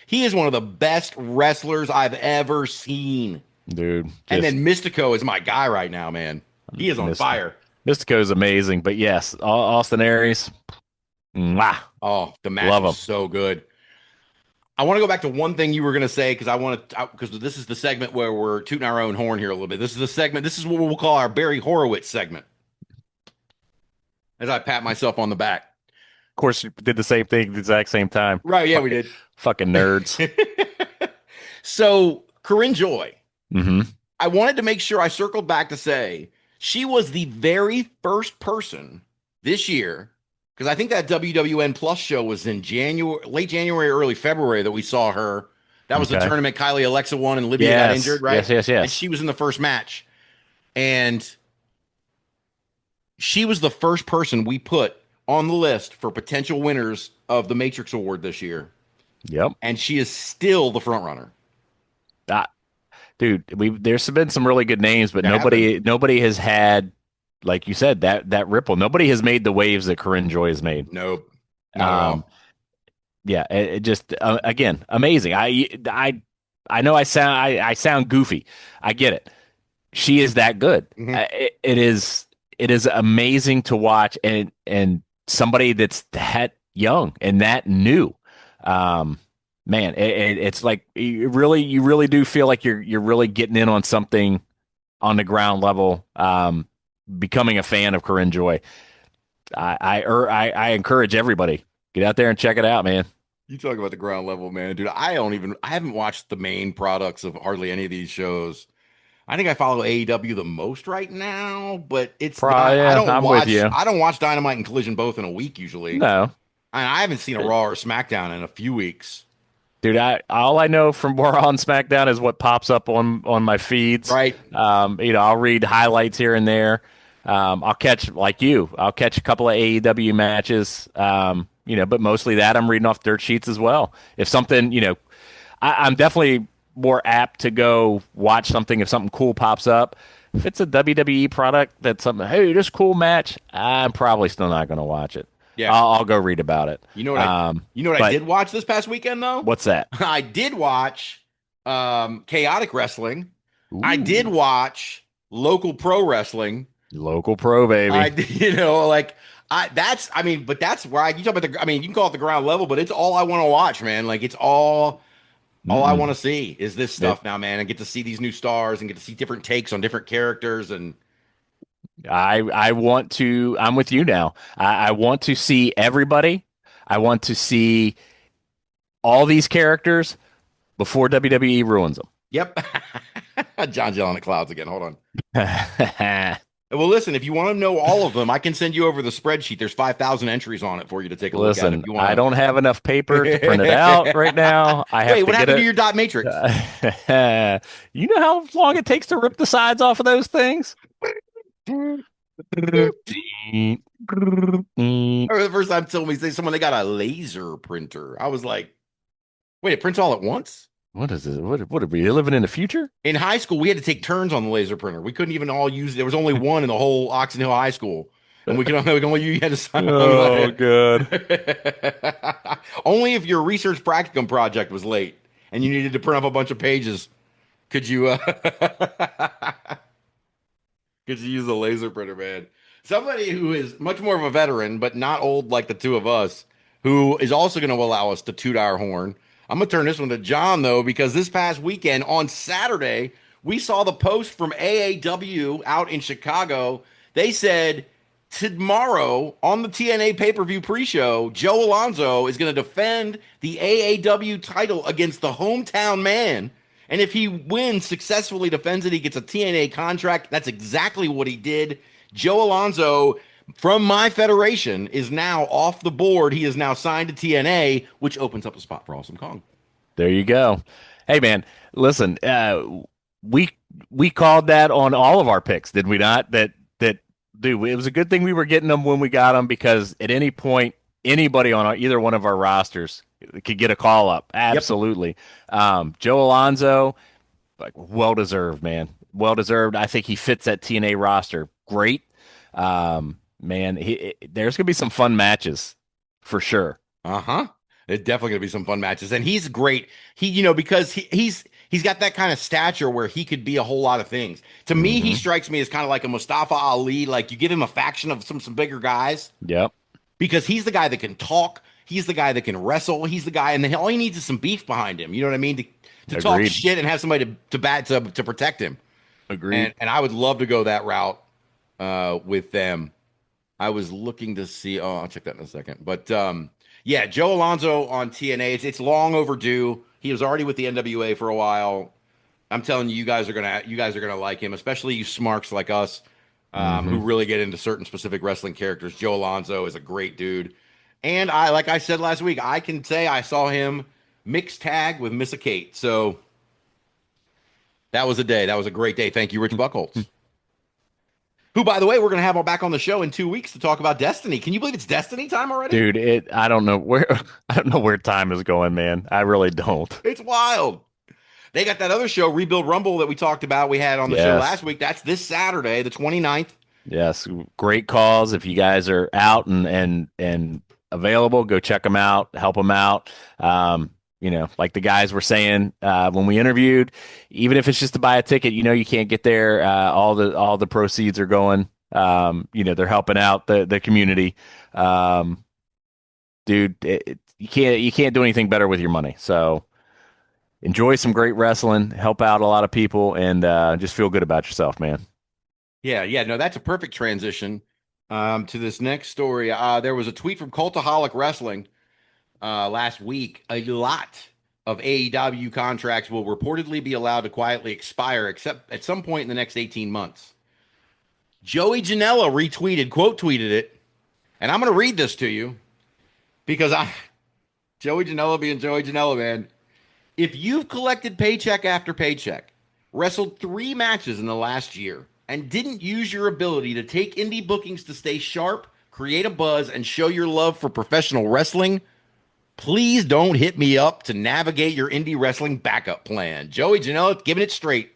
he is one of the best wrestlers I've ever seen. Dude. And then Mystico is my guy right now, man. He is on fire. Mystico is amazing, but yes, Austin Aries. Mwah. Oh, the match Love was him. so good. I want to go back to one thing you were going to say because this is the segment where we're tooting our own horn here a little bit. This is the segment. This is what we'll call our Barry Horowitz segment. As I pat myself on the back. Of course, you did the same thing at the exact same time. Right? Yeah, we did. Fucking nerds. So, Corinne Joy. Mm-hmm. I wanted to make sure I circled back to say she was the very first person this year, because I think that WWN Plus show was in late January, early February that we saw her. That was the tournament Kylie Alexa won and Libya got injured, right? Yes. And she was in the first match. And she was the first person we put on the list for potential winners of the Matrix Award this year. Yep. And she is still the front runner. Dude, there's been some really good names, but nobody has had, like you said, that ripple. Nobody has made the waves that Corinne Joy has made. Nope. Yeah, it just again amazing. I know I sound goofy. I get it. She is that good. Mm-hmm. It is amazing to watch, and somebody that's that young and that new. Man, it's like you really do feel like you're really getting in on something on the ground level. Becoming a fan of Corinne Joy. I encourage everybody, get out there and check it out, man. You talk about the ground level, man, dude. I haven't watched the main products of hardly any of these shows. I think I follow AEW the most right now, but it's Probably, I don't I'm watch. with you. I don't watch Dynamite and Collision both in a week usually. No, I haven't seen a Raw or SmackDown in a few weeks. Dude, all I know from Raw on SmackDown is what pops up on my feeds. Right. I'll read highlights here and there. I'll catch like you. I'll catch a couple of AEW matches. But mostly that I'm reading off dirt sheets as well. If something, I'm definitely more apt to go watch something if something cool pops up. If it's a WWE product that's something, hey, this cool match, I'm probably still not going to watch it. Yeah. I'll go read about it. You know what I But did watch this past weekend though? what's that? I did watch chaotic wrestling. I did Ooh, watch local pro wrestling. local pro, baby. But that's where you talk about you can call it the ground level, but it's all I want to watch, man. Like it's all I want to see is this stuff now, man, and get to see these new stars and get to see different takes on different characters. And I want to. I'm with you now. I want to see everybody. I want to see all these characters before WWE ruins them. yep, John's yelling at clouds again. Hold on. Listen, Well, listen, if you want to know all of them, I can send you over the spreadsheet. There's 5,000 entries on it for you to take a look at if you want. I don't have enough paper to print it out right now. I have Wait, to what get happened to it. your dot matrix? You know how long it takes to rip the sides off of those things? I remember the first time someone they got a laser printer. I was like, wait, it prints all at once? What is it? What are we living in the future? In high school, we had to take turns on the laser printer. We couldn't even all use. There was only one in the whole Oxon Hill High School, and we you had to sign. Oh, good. Only if your research practicum project was late and you needed to print up a bunch of pages could you could you use a laser printer, man. Somebody who is much more of a veteran, but not old like the two of us, who is also going to allow us to toot our horn. I'm going to turn this one to John, though, because this past weekend on Saturday, we saw the post from AAW out in Chicago. They said tomorrow on the TNA pay-per-view pre-show, Joe Alonzo is going to defend the AAW title against the hometown man. And if he wins, successfully defends it, he gets a TNA contract. That's exactly what he did. Joe Alonzo from my federation is now off the board. He is now signed to TNA, which opens up a spot for Awesome Kong. There you go. Hey, man, listen, we called that on all of our picks, did we not? Dude, it was a good thing we were getting them when we got them because at any point, anybody on either one of our rosters could get a call up. Absolutely. Yep. Joe Alonzo, like well deserved, man. Well deserved. I think he fits that TNA roster. Great. Man, there's gonna be some fun matches for sure. Uh-huh. It's definitely gonna be some fun matches. And he's great. Because he's got that kind of stature where he could be a whole lot of things. To me, he strikes me as kind of like a Mustafa Ali. Like you give him a faction of some bigger guys. Yep. Because he's the guy that can talk. He's the guy that can wrestle. He's the guy, and all he needs is some beef behind him. You know what I mean? To talk shit and have somebody to protect him. Agreed. And I would love to go that route with them. I was looking to see. Oh, I'll check that in a second. But yeah, Joe Alonzo on TNA. It's long overdue. He was already with the NWA for a while. I'm telling you, you guys are gonna like him, especially you smarks like us who really get into certain specific wrestling characters. Joe Alonzo is a great dude, and like I said last week, I can say I saw him mixed tag with Missa Kate. So that was a day. That was a great day. Thank you, Rich Buckholz. Who, by the way, we're going to have back on the show in 2 weeks to talk about Destiny. Can you believe it's Destiny time already? Dude, I don't know where time is going, man. I really don't. It's wild. They got that other show, Rebuild Rumble, that we talked about. We had on the show last week. That's this Saturday, the 29th. Yes, great calls. If you guys are out and available, go check them out, help them out. Like the guys were saying when we interviewed, even if it's just to buy a ticket, you can't get there. All the proceeds are going. They're helping out the community. Dude, you can't do anything better with your money. So enjoy some great wrestling, help out a lot of people, and just feel good about yourself, man. Yeah. No, that's a perfect transition to this next story. There was a tweet from Cultaholic Wrestling last week. A lot of AEW contracts will reportedly be allowed to quietly expire, except at some point in the next 18 months. Joey Janela quote tweeted it, and I'm going to read this to you because Joey Janela being Joey Janela, man. If you've collected paycheck after paycheck, wrestled 3 matches in the last year, and didn't use your ability to take indie bookings to stay sharp, create a buzz, and show your love for professional wrestling, please don't hit me up to navigate your indie wrestling backup plan. Joey Janela, giving it straight.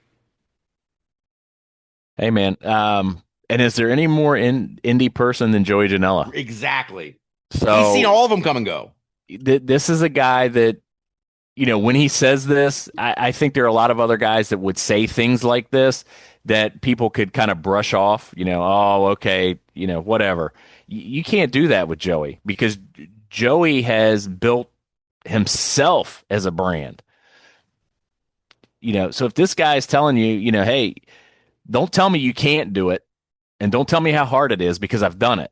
Hey, man. And is there any more indie person than Joey Janela? Exactly. So he's seen all of them come and go. This is a guy that, when he says this, I think there are a lot of other guys that would say things like this that people could kind of brush off, oh, okay, whatever. You can't do that with Joey because Joey has built himself as a brand. So if this guy is telling you, hey, don't tell me you can't do it and don't tell me how hard it is because I've done it.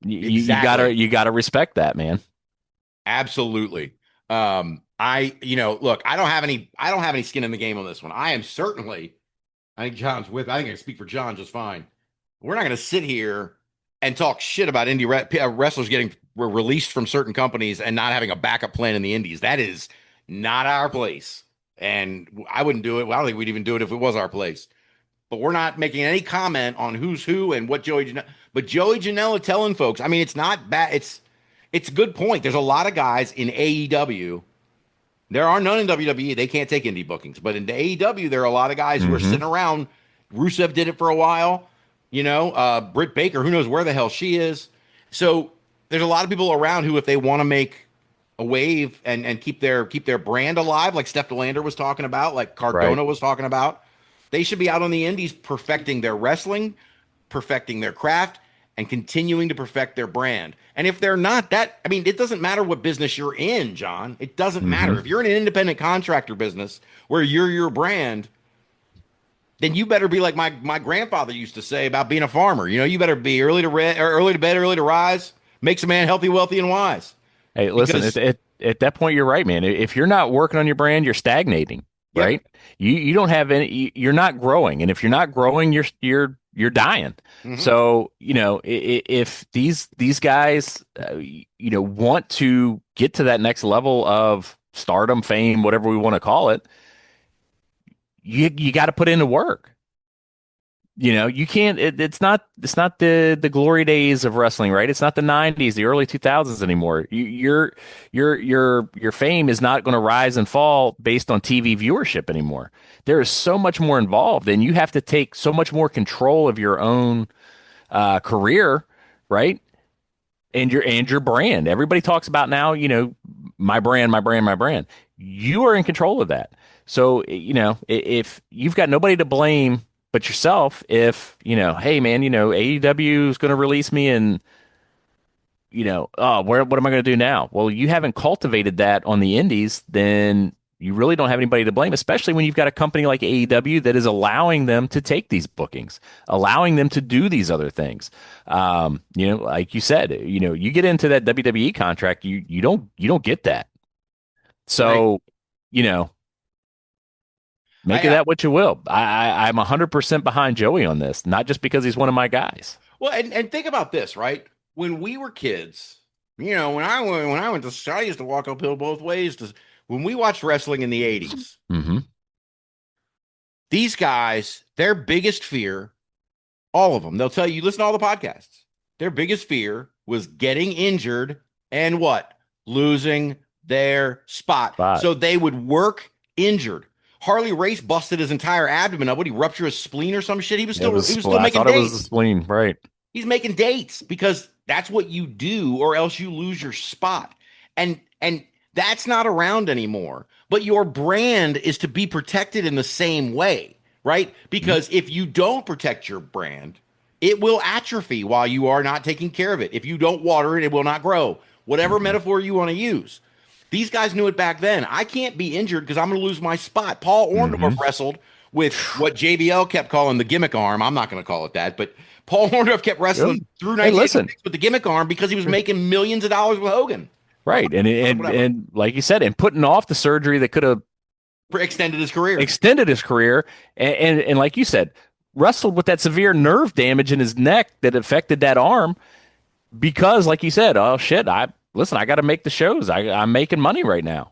Exactly. You gotta respect that, man. Absolutely. Look, I don't have any skin in the game on this one. I think John's with, I think I can speak for John just fine. We're not going to sit here and talk shit about indie wrestlers getting released from certain companies and not having a backup plan in the indies. That is not our place. And I wouldn't do it. Well, I don't think we'd even do it if it was our place. But we're not making any comment on who's who and what Joey Janela. But Joey Janela telling folks, I mean, it's not bad. It's a good point. There's a lot of guys in AEW. There are none in WWE. They can't take indie bookings. But in the AEW, there are a lot of guys who are sitting around. Rusev did it for a while. Britt Baker, who knows where the hell she is. So there's a lot of people around who, if they want to make a wave and keep their brand alive, like Steph DeLander was talking about, like Cardona was talking about, they should be out on the indies perfecting their wrestling, perfecting their craft, and continuing to perfect their brand. And if they're not that, I mean, it doesn't matter what business you're in, John. It doesn't matter. If you're in an independent contractor business where you're your brand, then you better be like my grandfather used to say about being a farmer. You better be early to bed, early to rise, makes a man healthy, wealthy, and wise. Hey, listen, at that point, you're right, man. If you're not working on your brand, you're stagnating, right? You don't have any, you're not growing. And if you're not growing, you're dying. So, if these guys, want to get to that next level of stardom, fame, whatever we want to call it, you got to put in the work. You can't. It's not the glory days of wrestling, right? It's not the '90s, the early 2000s anymore. Your fame is not going to rise and fall based on TV viewership anymore. There is so much more involved, and you have to take so much more control of your own career, right? And your brand. Everybody talks about now, my brand, my brand, my brand. You are in control of that. So, if you've got nobody to blame but yourself, if, hey, man, AEW is going to release me and, what am I going to do now? Well, you haven't cultivated that on the indies, then you really don't have anybody to blame, especially when you've got a company like AEW that is allowing them to take these bookings, allowing them to do these other things. Like you said, you get into that WWE contract, you don't get that. So, make of that what you will. I'm 100% behind Joey on this, not just because he's one of my guys. Well, and think about this, right? When we were kids, when I went to, I used to walk uphill both ways. When we watched wrestling in the 80s, these guys, their biggest fear, all of them, they'll tell you, listen to all the podcasts. Their biggest fear was getting injured and what? Losing their spot. So they would work injured. Harley Race busted his entire abdomen up. What, he ruptured his spleen or some shit? He was still making dates. I thought it was the spleen, right? He's making dates because that's what you do, or else you lose your spot. And that's not around anymore. But your brand is to be protected in the same way, right? Because if you don't protect your brand, it will atrophy while you are not taking care of it. If you don't water it, it will not grow. Whatever metaphor you want to use. These guys knew it back then. I can't be injured because I'm going to lose my spot. Paul Orndorff wrestled with what JBL kept calling the gimmick arm. I'm not going to call it that, but Paul Orndorff kept wrestling through 1986 with the gimmick arm because he was making millions of dollars with Hogan. Right, and like you said, and putting off the surgery that could have extended his career. And like you said, wrestled with that severe nerve damage in his neck that affected that arm because, like you said, oh shit, I got to make the shows. I'm making money right now.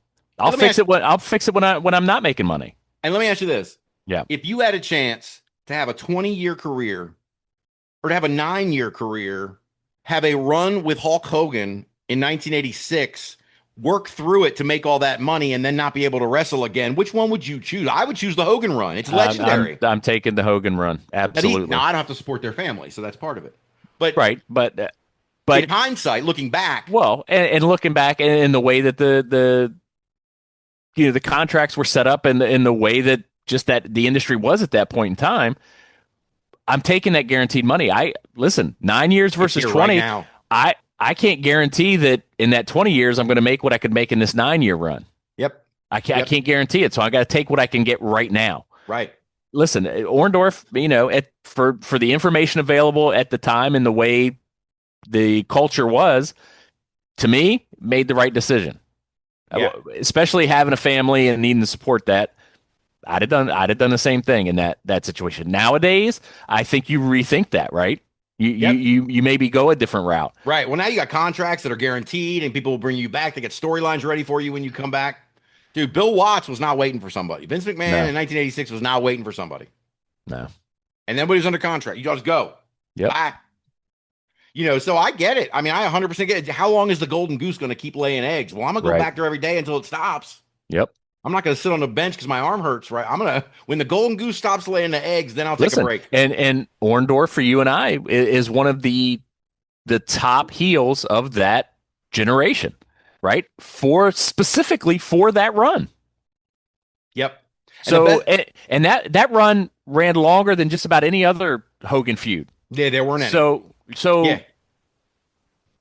let me ask, I'll fix it when I'm not making money. and let me ask you this: Yeah. if you had a chance to have a 20-year career or to have a 9-year career, have a run with Hulk Hogan in 1986, work through it to make all that money, and then not be able to wrestle again, which one would you choose? I would choose the Hogan run. It's legendary. I'm taking the Hogan run. Absolutely. Now I don't have to support their family, so that's part of it. But Right. in But hindsight, looking back, well, and looking back in the way that the the contracts were set up and in the way that just that the industry was at that point in time, I'm taking that guaranteed money. I listen, 9 years versus here 20. right now. I can't guarantee that in that 20 years I'm going to make what I could make in this 9-year run. Yep. I can't guarantee it. So I got to take what I can get right now. Right. Listen, Orndorff, for the information available at the time and the way the culture was, to me, made the right decision. Yeah. Especially having a family and needing to support that. I'd have done the same thing in that situation. Nowadays, I think you rethink that, right? You maybe go a different route. Right. Well, now you got contracts that are guaranteed and people will bring you back. They get storylines ready for you when you come back. Dude, Bill Watts was not waiting for somebody. Vince McMahon in 1986 was not waiting for somebody. No. And then when he was under contract, you just go. Yep. Bye. So I get it. I mean, I 100% get it. How long is the golden goose going to keep laying eggs? Well, I'm going to go back there every day until it stops. Yep. I'm not going to sit on the bench because my arm hurts, right? I'm going to, when the golden goose stops laying the eggs, then I'll take a break. And Orndorff, for you and I, is one of the top heels of that generation, right? Specifically for that run. Yep. And that run ran longer than just about any other Hogan feud. Yeah, there weren't any.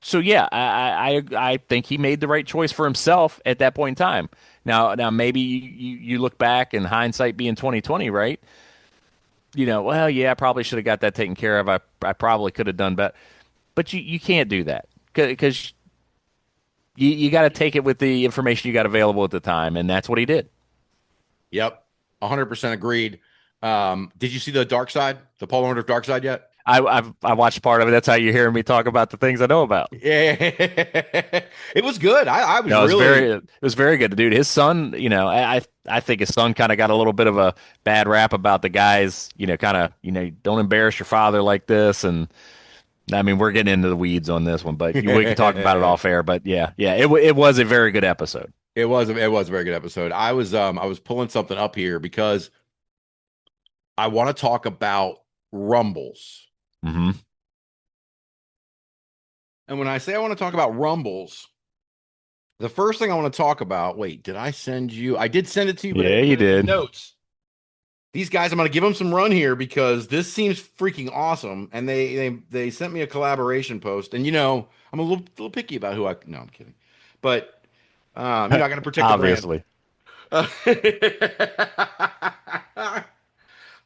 So yeah, I think he made the right choice for himself at that point in time. Now maybe you look back in hindsight being 2020, right? Well, yeah, I probably should have got that taken care of. I probably could have done better. But you can't do that because you got to take it with the information you got available at the time, and that's what he did. Yep, 100% agreed. Did you see the Dark Side, the Paul Orndorff Dark Side yet? I watched part of it. That's how you're hearing me talk about the things I know about. Yeah, it was good. It was very good, dude. His son, I think his son kind of got a little bit of a bad rap about the guys, don't embarrass your father like this. And I mean, we're getting into the weeds on this one, but we can talk about it off air. But yeah, it was a very good episode. It was a very good episode. I was pulling something up here because I want to talk about Rumbles. Mm-hmm. And when I say I want to talk about Rumbles, the first thing I want to talk about, wait, did I send you? I did send it to you. But yeah, you did. Notes. These guys, I'm going to give them some run here because this seems freaking awesome. And they sent me a collaboration post. And, I'm a little picky about who no, I'm kidding. But you're not going to protect obviously. The brand.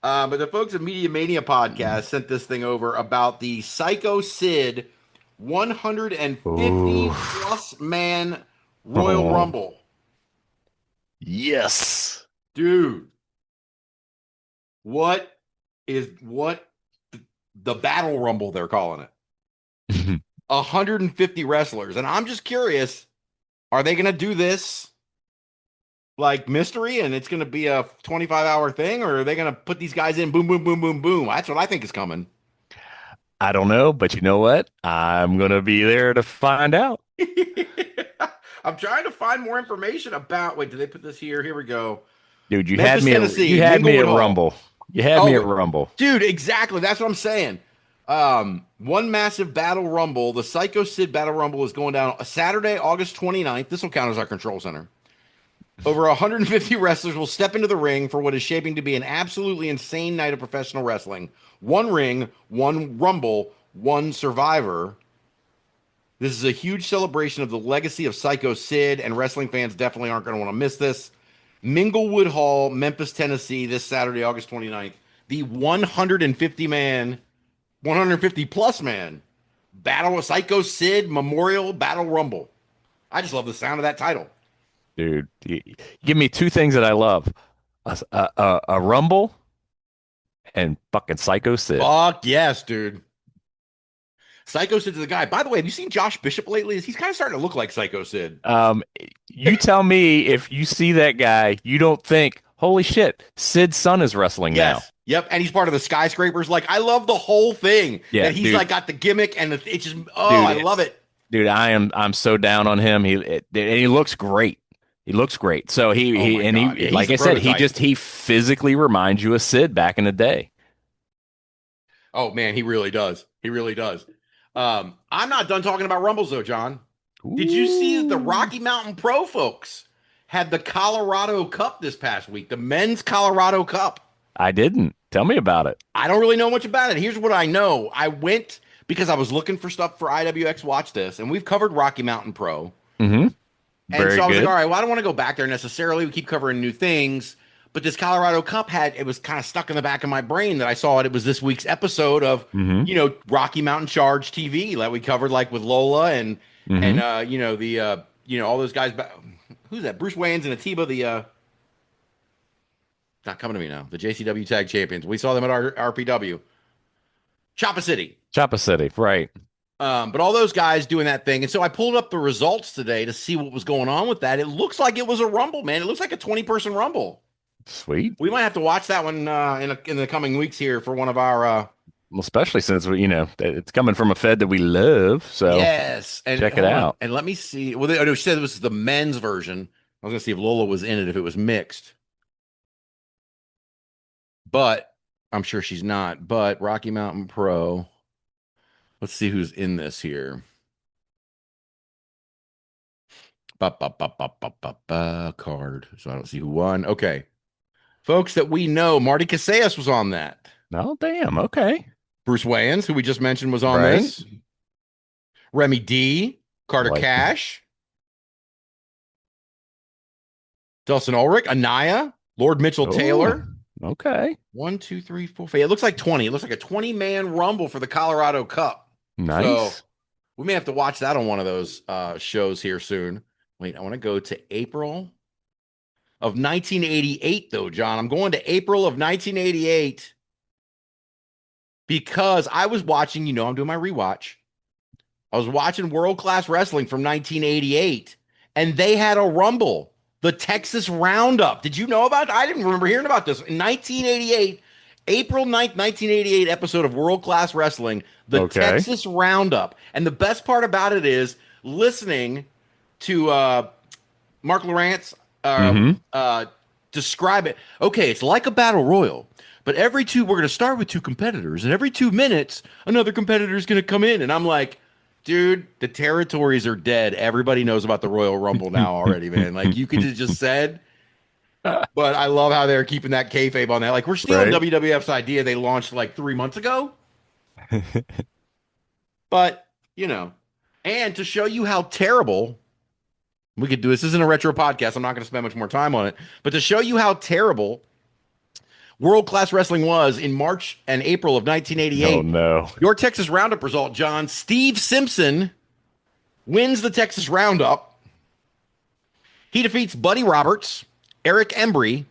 But the folks at Media Mania Podcast sent this thing over about the Psycho Sid 150 plus man Royal Rumble. Yes. Dude. What the Battle Rumble they're calling it. 150 wrestlers. And I'm just curious, are they going to do this like mystery and it's going to be a 25-hour thing, or are they going to put these guys in boom, boom, boom, boom, boom? That's what I think is coming. I don't know, but you know what? I'm going to be there to find out. I'm trying to find more information about, wait, did they put this here? Here we go. Dude, you Memphis, had me Tennessee, at Minglewood Rumble. You had me at Rumble. Dude, exactly. That's what I'm saying. One massive Battle Rumble. The Psycho Sid Battle Rumble is going down Saturday, August 29th. This will count as our control center. Over 150 wrestlers will step into the ring for what is shaping to be an absolutely insane night of professional wrestling. One ring, one Rumble, one Survivor. This is a huge celebration of the legacy of Psycho Sid, and wrestling fans definitely aren't going to want to miss this. Minglewood Hall, Memphis, Tennessee, this Saturday, August 29th. The 150 plus man Battle of Psycho Sid Memorial Battle Rumble. I just love the sound of that title. Dude, give me two things that I love. A Rumble and fucking Psycho Sid. Fuck yes, dude. Psycho Sid's the guy. By the way, have you seen Josh Bishop lately? He's kind of starting to look like Psycho Sid. You tell me if you see that guy, you don't think, holy shit, Sid's son is wrestling now. Yes. Yep. And he's part of the Skyscrapers. Like, I love the whole thing. Yeah, that he's dude. like got the gimmick and it's just, Dude, I love it. Dude, I'm so down on him. And he looks great. He looks great. So Oh my God. Yeah, like he's I the said, prototype. he physically reminds you of Sid back in the day. Oh man, he really does. He really does. I'm not done talking about Rumbles though, John. Did you see that the Rocky Mountain Pro folks had the Colorado Cup this past week, the men's Colorado Cup? I didn't. Tell me about it. I don't really know much about it. Here's what I know. I went because I was looking for stuff for IWX Watch This, and we've covered Rocky Mountain Pro. Mm-hmm. And so I was like, all right, well, I don't want to go back there necessarily. We keep covering new things. But this Colorado Cup it was kind of stuck in the back of my brain that I saw it was this week's episode of, Rocky Mountain Charge TV that we covered like with Lola and all those guys. Who's that? Bruce Wayans and Atiba, not coming to me now. The JCW Tag Champions. We saw them at RPW. Choppa City. Choppa City, right. But all those guys doing that thing. And so I pulled up the results today to see what was going on with that. It looks like it was a Rumble, man. It looks like a 20-person Rumble. Sweet. We might have to watch that one in the coming weeks here for one of our. Well, especially since it's coming from a Fed that we love. So yes, and check it out. And let me see. Well, she said it was the men's version. I was gonna see if Lola was in it, if it was mixed, but I'm sure she's not. But Rocky Mountain Pro. Let's see who's in this here. Card. So I don't see who won. Okay. Folks that we know, Marty Casillas was on that. Oh, damn. Okay. Bruce Wayans, who we just mentioned, was on this. Remy D, Carter Cash, Delson Ulrich, Anaya, Lord Mitchell Taylor. Okay. 1, 2, 3, 4, 5. It looks like 20. It looks like a 20-man Rumble for the Colorado Cup. Nice. So we may have to watch that on one of those shows here soon. Wait, I want to go to April of 1988, though, John. I'm going to April of 1988 because I was watching, I'm doing my rewatch. I was watching World Class Wrestling from 1988, and they had a Rumble, the Texas Roundup. Did you know about it? I didn't remember hearing about this. In 1988, April 9th, 1988 episode of World Class Wrestling, the Texas Roundup. And the best part about it is listening to Mark Lawrence describe it. Okay, it's like a battle royal, but we're going to start with 2 competitors, and every 2 minutes, another competitor is going to come in. And I'm like, dude, the territories are dead. Everybody knows about the Royal Rumble now already, man. Like, you could have just said, but I love how they're keeping that kayfabe on that. Like, we're stealing WWF's idea they launched like 3 months ago. But, and to show you how terrible we could do this isn't a retro podcast. I'm not going to spend much more time on it, but to show you how terrible World Class Wrestling was in March and April of 1988. Oh, no. Your Texas Roundup result, John. Steve Simpson wins the Texas Roundup. He defeats Buddy Roberts, Eric Embry,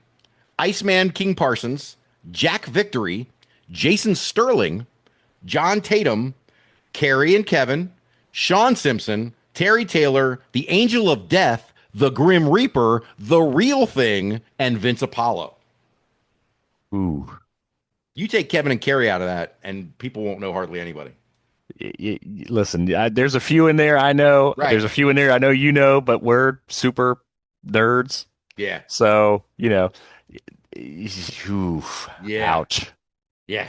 Iceman King Parsons, Jack Victory, Jason Sterling, John Tatum, Kerry and Kevin, Sean Simpson, Terry Taylor, the Angel of Death, the Grim Reaper, the Real Thing, and Vince Apollo. Ooh. You take Kevin and Kerry out of that, and people won't know hardly anybody. Listen, there's a few in there I know. Right. There's a few in there I know you know, but we're super nerds. Yeah. So, ouch. Yeah.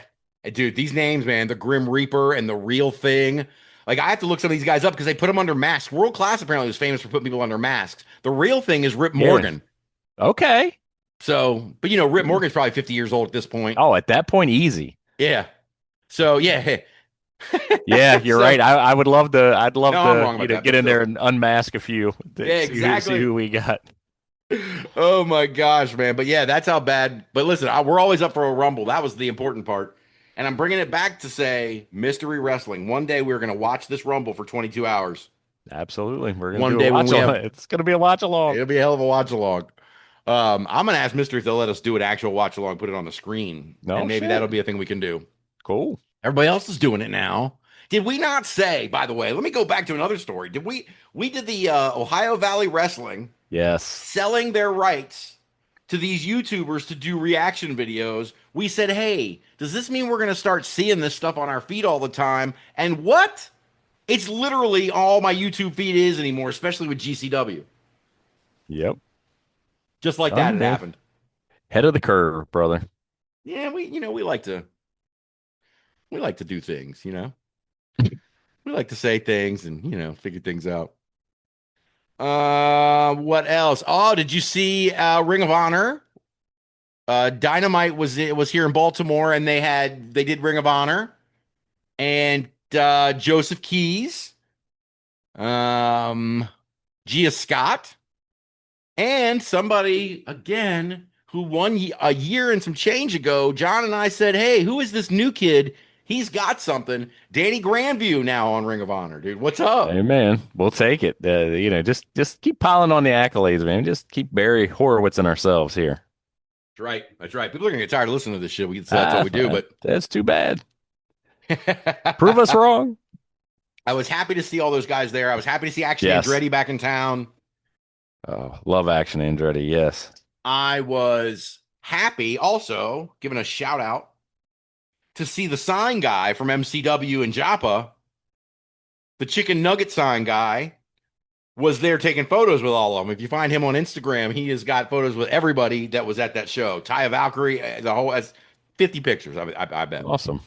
Dude, these names, man, the Grim Reaper and the Real Thing. Like, I have to look some of these guys up because they put them under masks. World Class apparently was famous for putting people under masks. The Real Thing is Rip Morgan. Okay. So, but Rip Morgan's probably 50 years old at this point. Oh, at that point, easy. Yeah. So, yeah. Yeah, you're right. I'd love to get in there and unmask a few. Yeah, exactly. See who we got. Oh my gosh, man. But yeah, that's how bad. But listen, we're always up for a Rumble. That was the important part. And I'm bringing it back to say Mystery Wrestling. One day we're going to watch this Rumble for 22 hours. Absolutely. We're going to do a watch along. It's going to be a watch along. It'll be a hell of a watch along. I'm going to ask Mystery if they'll let us do an actual watch along, put it on the screen. And maybe that'll be a thing we can do. Cool. Everybody else is doing it now. Did we not say, by the way, let me go back to another story. We did the Ohio Valley Wrestling Yes. selling their rights to these YouTubers to do reaction videos. We said, hey, does this mean we're going to start seeing this stuff on our feed all the time? And what? It's literally all my YouTube feed is anymore, especially with GCW. Yep. Just like Oh, that, it man. happened. Head of the curve, brother. Yeah, we like to do things, We like to say things and, figure things out. What else? Oh, did you see Ring of Honor? Dynamite was here in Baltimore, and they did Ring of Honor, and Joseph Keys, Gia Scott, and somebody again who won a year and some change ago. John and I said, "Hey, who is this new kid? He's got something." Danny Grandview now on Ring of Honor, dude. What's up? Hey, man, we'll take it. Just keep piling on the accolades, man. Just keep Barry Horowitzing ourselves here. That's right. That's right. People are gonna get tired of listening to this shit. That's what we do, but that's too bad. Prove us wrong. I was happy to see all those guys there. I was happy to see Action Andretti back in town. Oh, love Action Andretti. Yes. I was happy also, giving a shout out, to see the sign guy from MCW and Joppa, the chicken nugget sign guy, was there taking photos with all of them. If you find him on Instagram, he has got photos with everybody that was at that show. Taya Valkyrie, the whole, has 50 pictures, I bet. Awesome.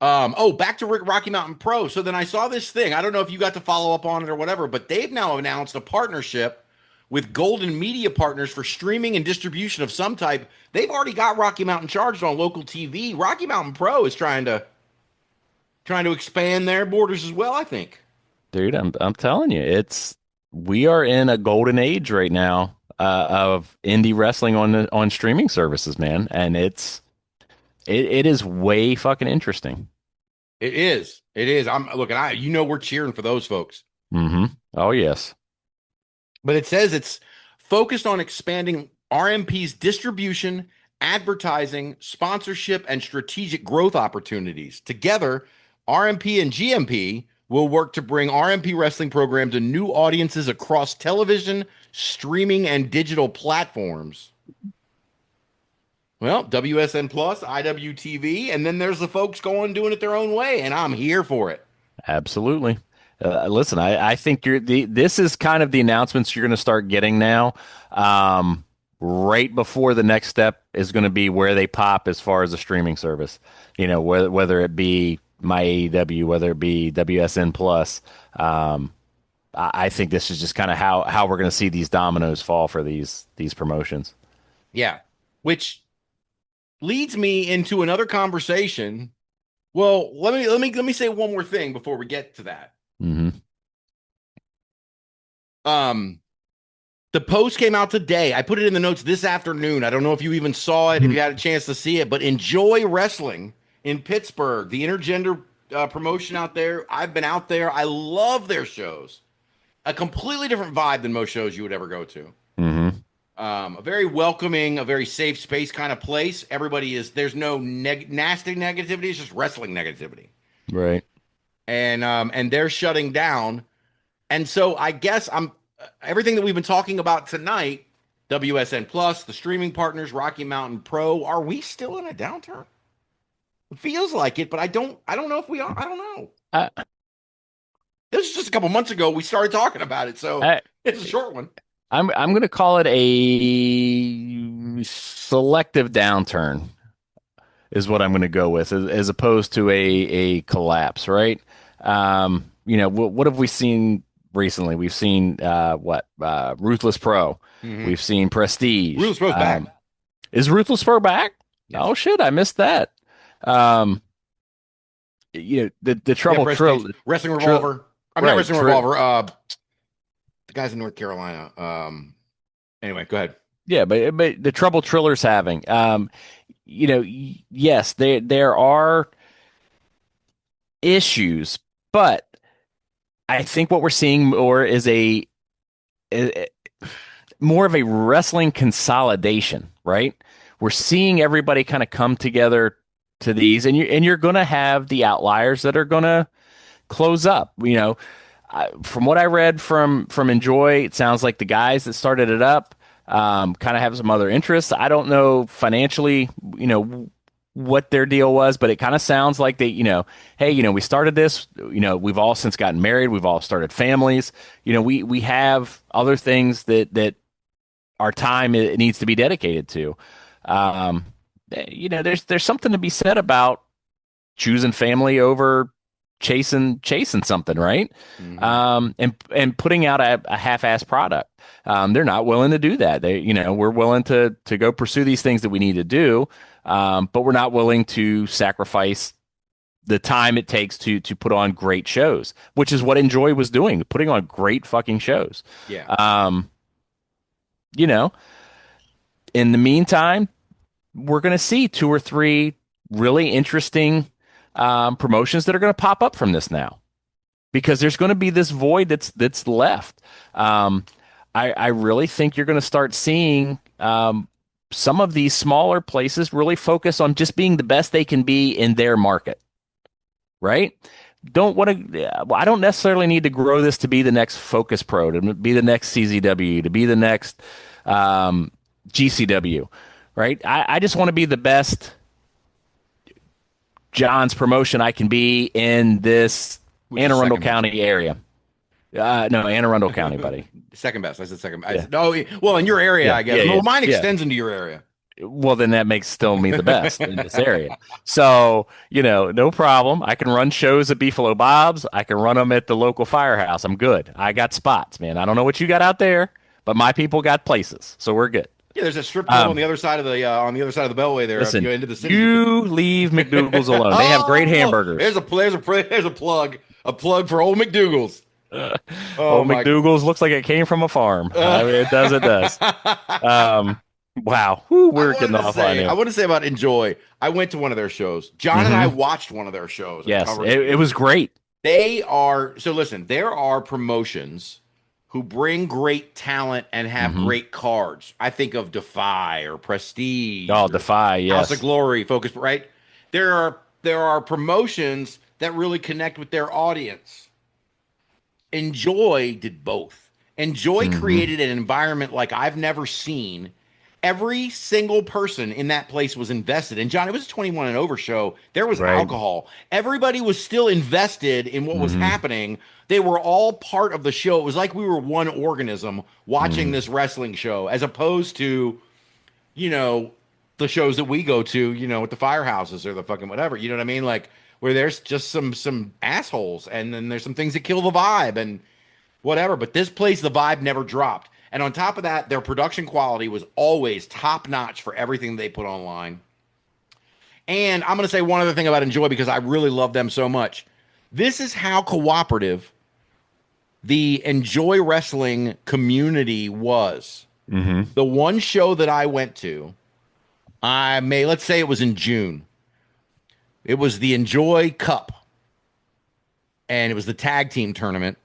Back to Rocky Mountain Pro. So then I saw this thing. I don't know if you got to follow up on it or whatever, but they've now announced a partnership with Golden Media Partners for streaming and distribution of some type. They've already got Rocky Mountain charged on local TV. Rocky Mountain Pro is trying to expand their borders as well, I think. Dude, I'm telling you, we are in a golden age right now of indie wrestling on streaming services, man, and it is way fucking interesting. It is. It is. I'm looking. We're cheering for those folks. Mm-hmm. Oh yes. But it says it's focused on expanding RMP's distribution, advertising, sponsorship, and strategic growth opportunities. Together, RMP and GMP will work to bring RMP wrestling program to new audiences across television, streaming, and digital platforms. Well, WSN Plus, IWTV, and then there's the folks doing it their own way, and I'm here for it. Absolutely. Listen, I think this is kind of the announcements you're going to start getting now. Right before the next step is going to be where they pop as far as a streaming service. Whether it be my AEW, whether it be WSN Plus. I think this is just kind of how we're going to see these dominoes fall for these promotions. Yeah, which leads me into another conversation. Well, let me say one more thing before we get to that. Mm-hmm. The post came out today. I put it in the notes this afternoon. I don't know if you even saw it, if you had a chance to see it, but Enjoy Wrestling in Pittsburgh, the intergender promotion out there. I've been out there. I love their shows. A completely different vibe than most shows you would ever go to. Mm-hmm. A very welcoming, a very safe space kind of place. There's no nasty negativity. It's just wrestling negativity. Right. And they're shutting down. And so I guess everything that we've been talking about tonight, WSN Plus, the streaming partners, Rocky Mountain Pro, are we still in a downturn? It feels like it, but I don't know if we are. I don't know. This is just a couple months ago we started talking about it, so it's a short one. I'm going to call it a selective downturn is what I'm going to go with, as opposed to a collapse, right? What have we seen recently? We've seen Ruthless Pro. Mm-hmm. We've seen Prestige. Ruthless Pro's back. Is Ruthless Pro back? Yes. Oh shit, I missed that. The Trouble Wrestling Revolver. Not Wrestling Revolver. The guys in North Carolina. Anyway, go ahead. Yeah, but the trouble Triller's having. Yes, there are issues, but I think what we're seeing more is more of a wrestling consolidation, right? We're seeing everybody kind of come together to these, and you're going to have the outliers that are going to close up. From what I read from Enjoy, it sounds like the guys that started it up kind of have some other interests. I don't know financially, what their deal was, but it kind of sounds like they, hey, we started this, we've all since gotten married, we've all started families, we have other things that our time it needs to be dedicated to. Um, there's something to be said about choosing family over chasing something, right? And putting out a half-ass product. They're not willing to do that. We're willing to go pursue these things that we need to do, but we're not willing to sacrifice the time it takes to put on great shows, which is what Enjoy was doing, putting on great fucking shows. Yeah. In the meantime, we're going to see 2 or 3 really interesting promotions that are going to pop up from this now, because there's going to be this void that's left. I really think you're going to start seeing some of these smaller places really focus on just being the best they can be in their market, right? I don't necessarily need to grow this to be the next Focus Pro, to be the next CZW, to be the next GCW, right? I just want to be the best John's promotion I can be in this Anne Arundel County area. No, Anne Arundel County, buddy. Second best. I said second best. Well, in your area, I guess. Well, mine extends into your area. Well, then that makes still me the best in this area. So, no problem. I can run shows at Beefalo Bob's. I can run them at the local firehouse. I'm good. I got spots, man. I don't know what you got out there, but my people got places, so we're good. Yeah, there's a strip club on the other side of the Beltway there. Listen, into the city. You leave McDougal's alone. They have great hamburgers. There's a plug for old McDougal's. Old McDougal's looks like it came from a farm. It does. Wow. We're getting off on it. I want to say about Enjoy. I went to one of their shows. John and I watched one of their shows. Yes, it was great. Listen, there are promotions who bring great talent and have great cards. I think of Defy or Prestige. Oh, Defy, yes. House of Glory, Focus, right? There are promotions that really connect with their audience. Enjoy did both. Enjoy created an environment like I've never seen. Every single person in that place was invested. And John, it was a 21 and over show. There was alcohol. Everybody was still invested in what was happening. They were all part of the show. It was like we were one organism watching this wrestling show, as opposed to, the shows that we go to, at the firehouses or the fucking whatever. You know what I mean? Like, where there's just some assholes, and then there's some things that kill the vibe and whatever. But this place, the vibe never dropped. And on top of that, their production quality was always top notch for everything they put online. And I'm going to say one other thing about Enjoy, because I really love them so much. This is how cooperative the Enjoy Wrestling community was. The one show that I went to, let's say it was in June. It was the Enjoy Cup. And it was the tag team tournament.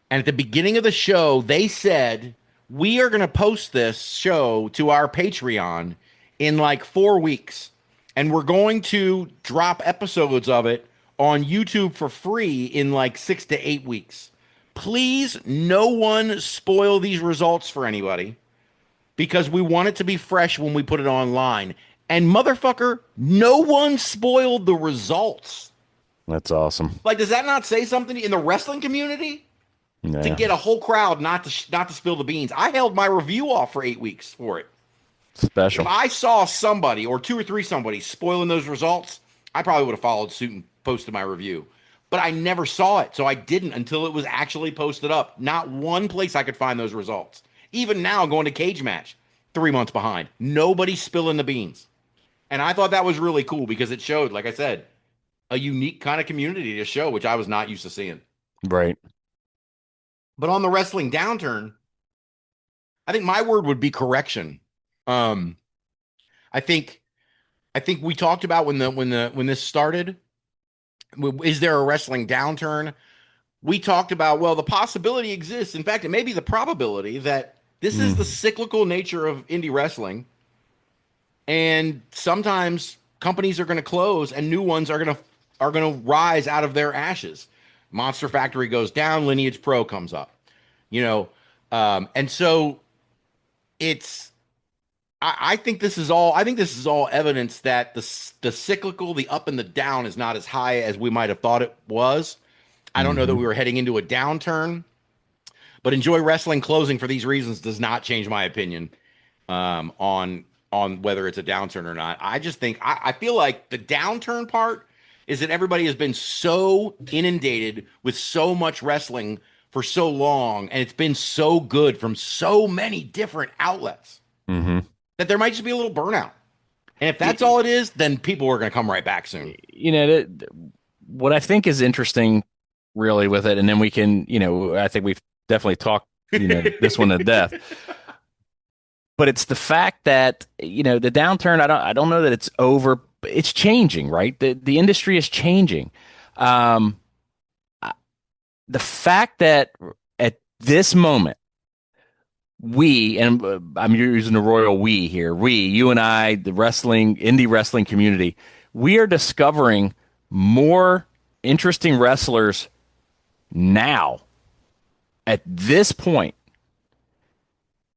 And at the beginning of the show, they said, we are going to post this show to our Patreon in like 4 weeks. And we're going to drop episodes of it on YouTube for free in like 6 to 8 weeks. Please, no one spoil these results for anybody, because we want it to be fresh when we put it online. And motherfucker, no one spoiled the results. That's awesome. Like, does that not say something in the wrestling community? Yeah. To get a whole crowd not to spill the beans. I held my review off for 8 weeks for it. Special. If I saw somebody or 2 or 3 somebody spoiling those results, I probably would have followed suit and posted my review. But I never saw it, so I didn't until it was actually posted up. Not one place I could find those results. Even now, going to Cage Match, 3 months behind. Nobody's spilling the beans. And I thought that was really cool, because it showed, like I said, a unique kind of community to show, which I was not used to seeing. Right. But on the wrestling downturn, I think my word would be correction. I think we talked about when this started. Is there a wrestling downturn? We talked about, well, the possibility exists. In fact, it may be the probability that this is the cyclical nature of indie wrestling. And sometimes companies are going to close and new ones are going to rise out of their ashes. Monster Factory goes down, Lineage Pro comes up. And so it's I think this is all evidence that the cyclical, the up and the down is not as high as we might have thought it was. I don't know that we were heading into a downturn, but Enjoy Wrestling closing for these reasons does not change my opinion on whether it's a downturn or not. I just think I feel like the downturn part is that everybody has been so inundated with so much wrestling for so long, and it's been so good from so many different outlets that there might just be a little burnout. And if that's all it is, then people are going to come right back soon. What I think is interesting really with it, and then we can, I think we've definitely talked, this one to death. But it's the fact that, the downturn, I don't know that it's over. It's changing, right? The industry is changing. The fact that at this moment, I'm using the royal we here, you and I, the indie wrestling community, we are discovering more interesting wrestlers now at this point,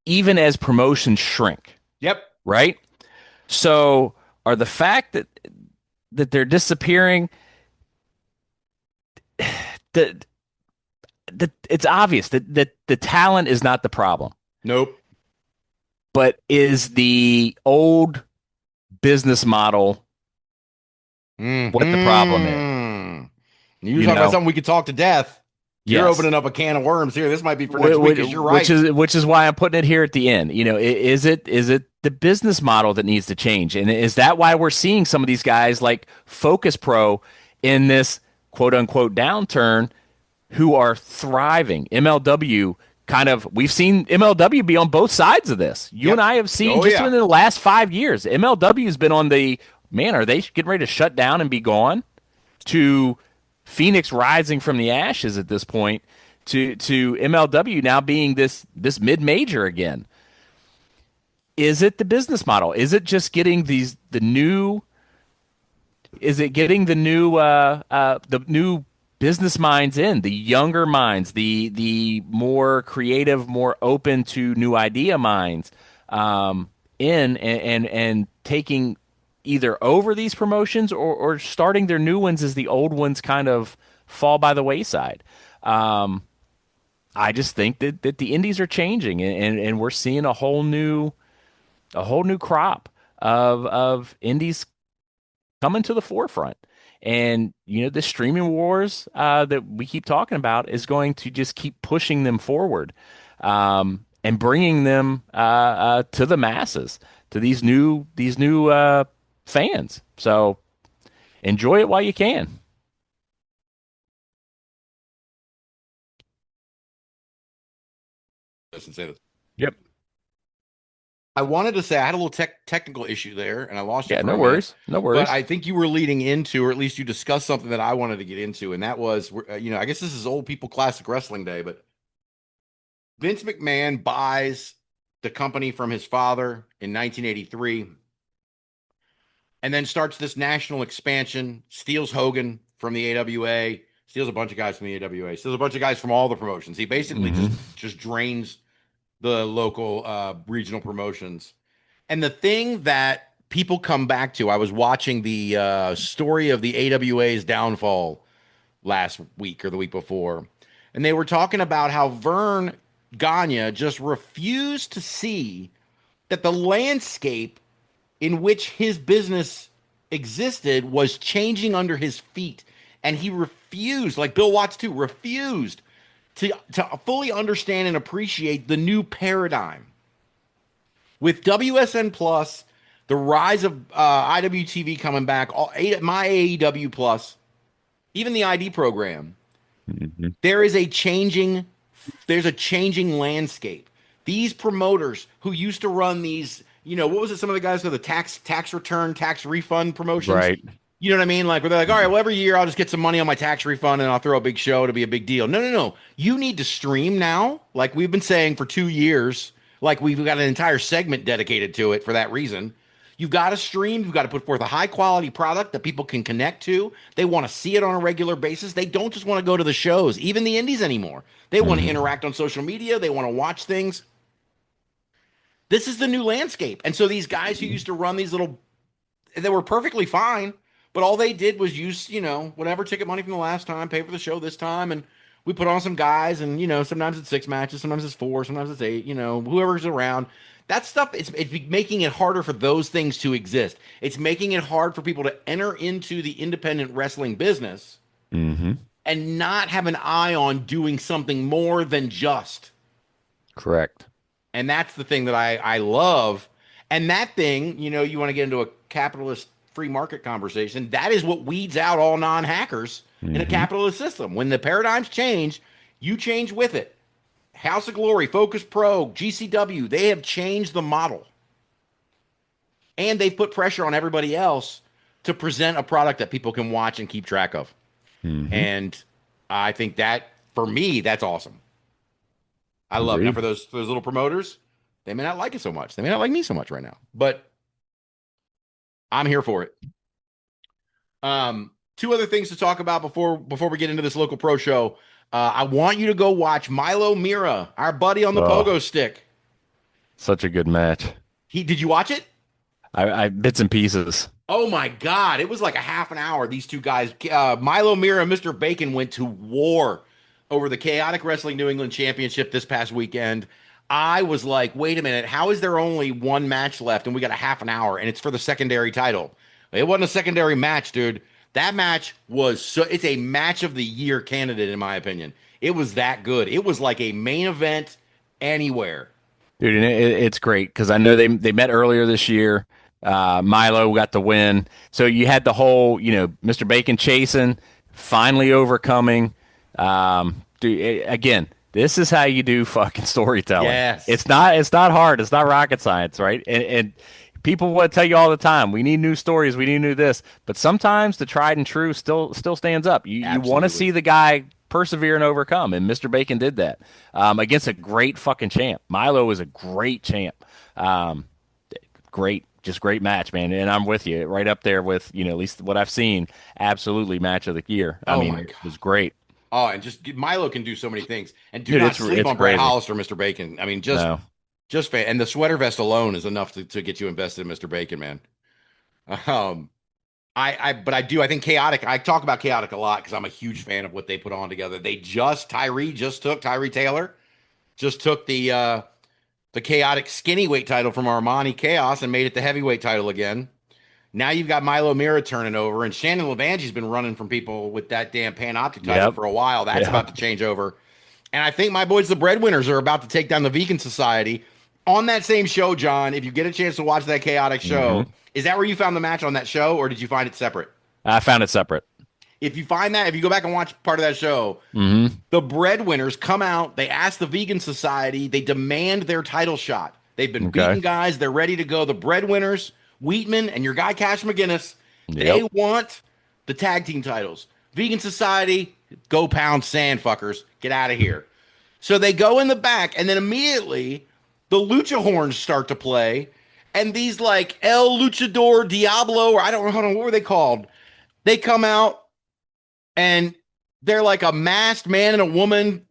even as promotions shrink. Yep. Right? So are the fact that they're disappearing, that it's obvious that the talent is not the problem. Nope. But is the old business model what the problem is? You talking about something we could talk to death. You're opening up a can of worms here. This might be for next week, because you're right. Which is why I'm putting it here at the end. Is it the business model that needs to change? And is that why we're seeing some of these guys like Focus Pro in this quote unquote downturn who are thriving? MLW we've seen MLW be on both sides of this. You and I have seen in the last 5 years, MLW has been on the, man, are they getting ready to shut down and be gone? To Phoenix rising from the ashes at this point, to MLW now being this mid-major again. Is it the business model? Is it just getting the new business minds in, the younger minds, the more creative, more open to new idea minds in and taking either over these promotions or starting their new ones as the old ones kind of fall by the wayside. I just think that the indies are changing and we're seeing a whole new crop of indies coming to the forefront. And, the streaming wars that we keep talking about is going to just keep pushing them forward and bringing them to the masses, to these new fans. So enjoy it while you can. Listen, say this. Yep. I wanted to say I had a little technical issue there, and I lost you. Yeah, no worries. No worries. But I think you were leading into, or at least you discussed something that I wanted to get into, and that was, I guess this is old people classic wrestling day, but Vince McMahon buys the company from his father in 1983, and then starts this national expansion, steals Hogan from the AWA, steals a bunch of guys from the AWA, steals a bunch of guys from all the promotions. He basically just drains the local regional promotions. And the thing that people come back to, I was watching the story of the AWA's downfall last week or the week before, and they were talking about how Vern Gagne just refused to see that the landscape in which his business existed was changing under his feet. And he refused, like Bill Watts too, refused to fully understand and appreciate the new paradigm. With WSN Plus, the rise of IWTV coming back, my AEW Plus, even the ID program, there's a changing landscape. These promoters who used to run these, what was it? Some of the guys with the tax return, tax refund promotions. Right. You know what I mean? Like, where they're like, all right, well, every year I'll just get some money on my tax refund and I'll throw a big show to be a big deal. No. You need to stream now. Like we've been saying for 2 years, like we've got an entire segment dedicated to it for that reason. You've got to stream. You've got to put forth a high quality product that people can connect to. They want to see it on a regular basis. They don't just want to go to the shows, even the indies anymore. They want to interact on social media. They want to watch things. This is the new landscape. And so these guys who used to run these little, they were perfectly fine, but all they did was use, whatever ticket money from the last time, pay for the show this time. And we put on some guys and, sometimes it's 6 matches, sometimes it's 4, sometimes it's 8, whoever's around. That stuff, it's making it harder for those things to exist. It's making it hard for people to enter into the independent wrestling business and not have an eye on doing something more than just. Correct. And that's the thing that I love. And that thing, you want to get into a capitalist free market conversation. That is what weeds out all non-hackers in a capitalist system. When the paradigms change, you change with it. House of Glory, Focus Pro, GCW, they have changed the model. And they've put pressure on everybody else to present a product that people can watch and keep track of. And I think that, for me, that's awesome. I love it. Now, for those little promoters, they may not like it so much. They may not like me so much right now, but I'm here for it. 2 other things to talk about before we get into this local pro show. I want you to go watch Milo Mirra, our buddy on the pogo stick. Such a good match. Did you watch it? I bits and pieces. Oh my God. It was like a half an hour. These 2 guys, Milo Mirra and Mr. Bacon, went to war over the Chaotic Wrestling New England Championship this past weekend. I was like, wait a minute, how is there only 1 match left and we got a half an hour and it's for the secondary title? It wasn't a secondary match, dude. That match was it's a match of the year candidate, in my opinion. It was that good. It was like a main event anywhere. Dude, and it's great because I know they met earlier this year. Milo got the win. So you had the whole, Mr. Bacon chasing, finally overcoming. Dude, again, this is how you do fucking storytelling. Yes. It's not hard. It's not rocket science, right? And people want to tell you all the time, we need new stories, we need new this. But sometimes the tried and true still stands up. You want to see the guy persevere and overcome, and Mr. Bacon did that against a great fucking champ. Milo is a great champ. Great match, man. And I'm with you, right up there with, at least what I've seen, absolutely match of the year. It was great. Oh, and just Milo can do so many things. And do not sleep on Brett Hollister, Mr. Bacon. I mean, just fan. And the sweater vest alone is enough to get you invested in Mr. Bacon, man. I think Chaotic, I talk about Chaotic a lot because I'm a huge fan of what they put on together. Tyree Taylor took the Chaotic skinny weight title from Armani Chaos and made it the heavyweight title again. Now you've got Milo Mirra turning over, and Shannon Levangi's been running from people with that damn Panoptic title for a while. That's about to change over. And I think my boys, the Breadwinners, are about to take down the Vegan Society. On that same show, John, if you get a chance to watch that Chaotic show, is that where you found the match on that show, or did you find it separate? I found it separate. If you go back and watch part of that show, the Breadwinners come out, they ask the Vegan Society, they demand their title shot. They've been beating guys, they're ready to go. The Breadwinners, Wheatman and your guy Cash McGinnis, they want the tag team titles. Vegan Society, go pound sand, fuckers. Get out of here. So they go in the back, and then immediately the Lucha horns start to play, and these like El Luchador Diablo, or I don't know, what were they called? They come out, and they're like a masked man and a woman,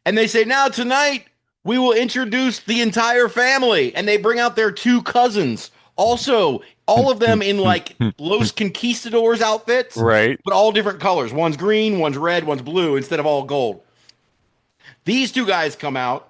and they say, now tonight we will introduce the entire family, and they bring out their 2 cousins. Also, all of them in like Los Conquistadors outfits, right? But all different colors. One's green, one's red, one's blue, instead of all gold. These 2 guys come out.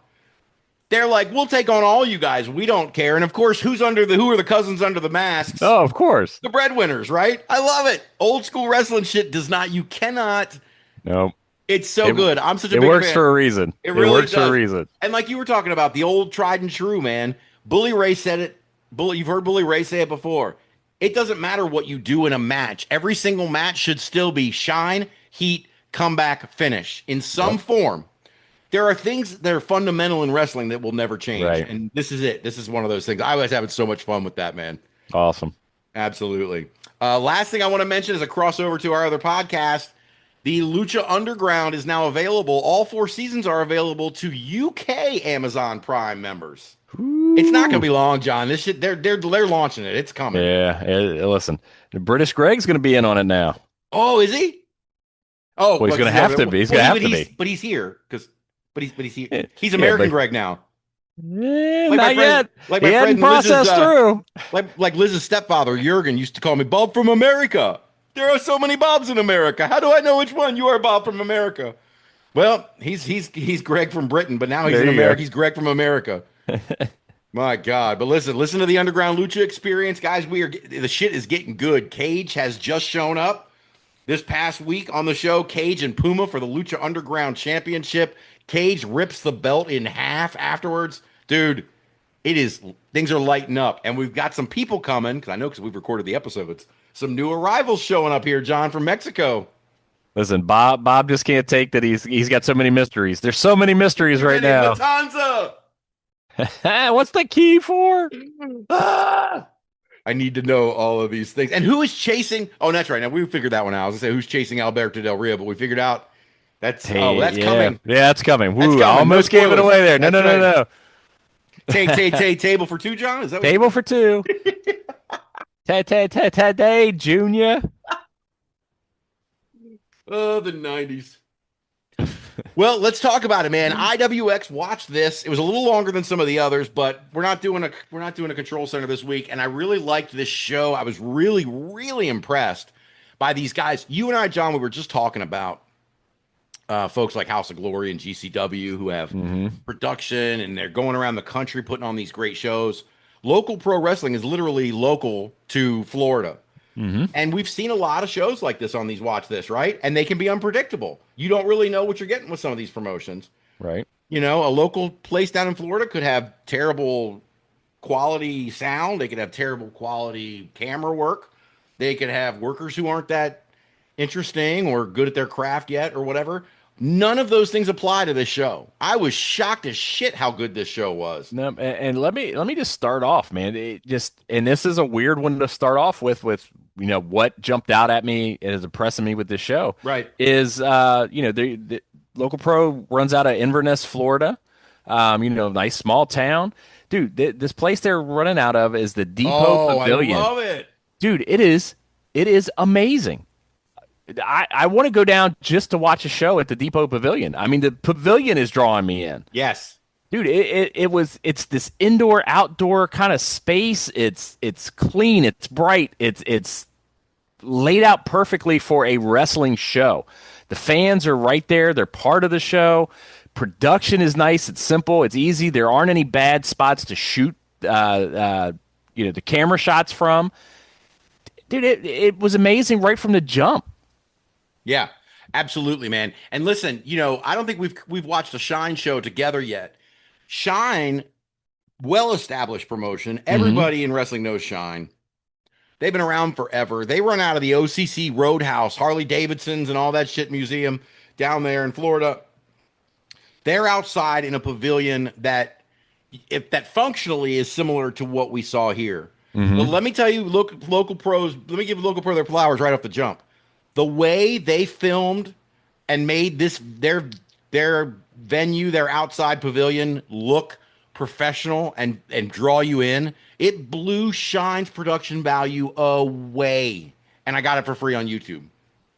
They're like, we'll take on all you guys. We don't care. And of course, who are the cousins under the masks? Oh, of course. The Breadwinners, right? I love it. Old school wrestling shit you cannot. Nope. It's so good. I'm such a big fan. It works for a reason. It really works does. for a reason. And like you were talking about, the old tried and true, man. Bully Ray said it. You've heard Bully Ray say it before. It doesn't matter what you do in a match. Every single match should still be shine, heat, comeback, finish in some form. There are things that are fundamental in wrestling that will never change. Right. And this is it. This is one of those things. I was having so much fun with that, man. Awesome. Absolutely. Last thing I want to mention is a crossover to our other podcast. The Lucha Underground is now available. All 4 seasons are available to UK Amazon Prime members. Ooh. It's not going to be long, John. This shit, they're launching it. It's coming. Yeah, listen, the British Greg's going to be in on it now. Oh, is he? Oh, Well, he's going to have to be. He's going to have to be. But he's here but he's here. He's Yeah, American Greg now. Not yet. Like he my hadn't friend Liz's, processed through. like Liz's stepfather Jurgen used to call me Bob from America. There are so many Bobs in America. How do I know which one you are, Bob from America? Well, he's Greg from Britain, but now he's in America. He's Greg from America. My God. But listen to the Underground Lucha experience, guys. The shit is getting good. Cage has just shown up this past week on the show. Cage and Puma for the Lucha Underground Championship. Cage rips the belt in half afterwards. Dude, things are lighting up. And we've got some people coming, because we've recorded the episodes. Some new arrivals showing up here, John, from Mexico. Listen, Bob just can't take that he's got so many mysteries. There's so many mysteries right now. Matanza! What's the key for? I need to know all of these things. And who is chasing? Oh, that's right. Now we figured that one out. I was gonna say who's chasing Alberto Del Rio, but we figured out that's coming. Yeah, that's coming. Woo, That's coming. I almost gave it away there. No. Table for two, John? Is that what Table for two. Day, Junior. Oh, the 90s. Well, let's talk about it, man. IWX Watch This. It was a little longer than some of the others, but we're not doing a control center this week, and I really liked this show. I was really, really impressed by these guys. You and I, John, we were just talking about folks like House of Glory and GCW who have production, and they're going around the country putting on these great shows. Local pro wrestling is literally local to Florida. And we've seen a lot of shows like this on these Watch This, right? And they can be unpredictable. You don't really know what you're getting with some of these promotions. Right. You know, a local place down in Florida could have terrible quality sound. They could have terrible quality camera work. They could have workers who aren't that interesting or good at their craft yet or whatever. None of those things apply to this show. I was shocked as shit how good this show was. No, and let me just start off, man. And this is a weird one to start off with what jumped out at me and is impressing me with this show. Right. Is the local pro runs out of Inverness, Florida. Nice small town. Dude, this place they're running out of is the Depot Pavilion. I love it. Dude, it is amazing. I want to go down just to watch a show at the Depot Pavilion. I mean, the pavilion is drawing me in. Yes. Dude, it's this indoor outdoor kind of space. It's clean, it's bright, it's laid out perfectly for a wrestling show. The fans are right there, they're part of the show. Production is nice, it's simple, it's easy. There aren't any bad spots to shoot the camera shots from. Dude, it was amazing right from the jump. Yeah, absolutely, man. And listen, I don't think we've watched a Shine show together yet. Shine, well-established promotion. Everybody in wrestling knows Shine. They've been around forever. They run out of the OCC Roadhouse, Harley Davidson's and all that shit museum down there in Florida. They're outside in a pavilion that functionally is similar to what we saw here. But let me tell you, local pros, let me give local pro their flowers right off the jump. The way they filmed and made this their venue, their outside pavilion look professional and draw you in, it blew Shine's production value away. And I got it for free on YouTube.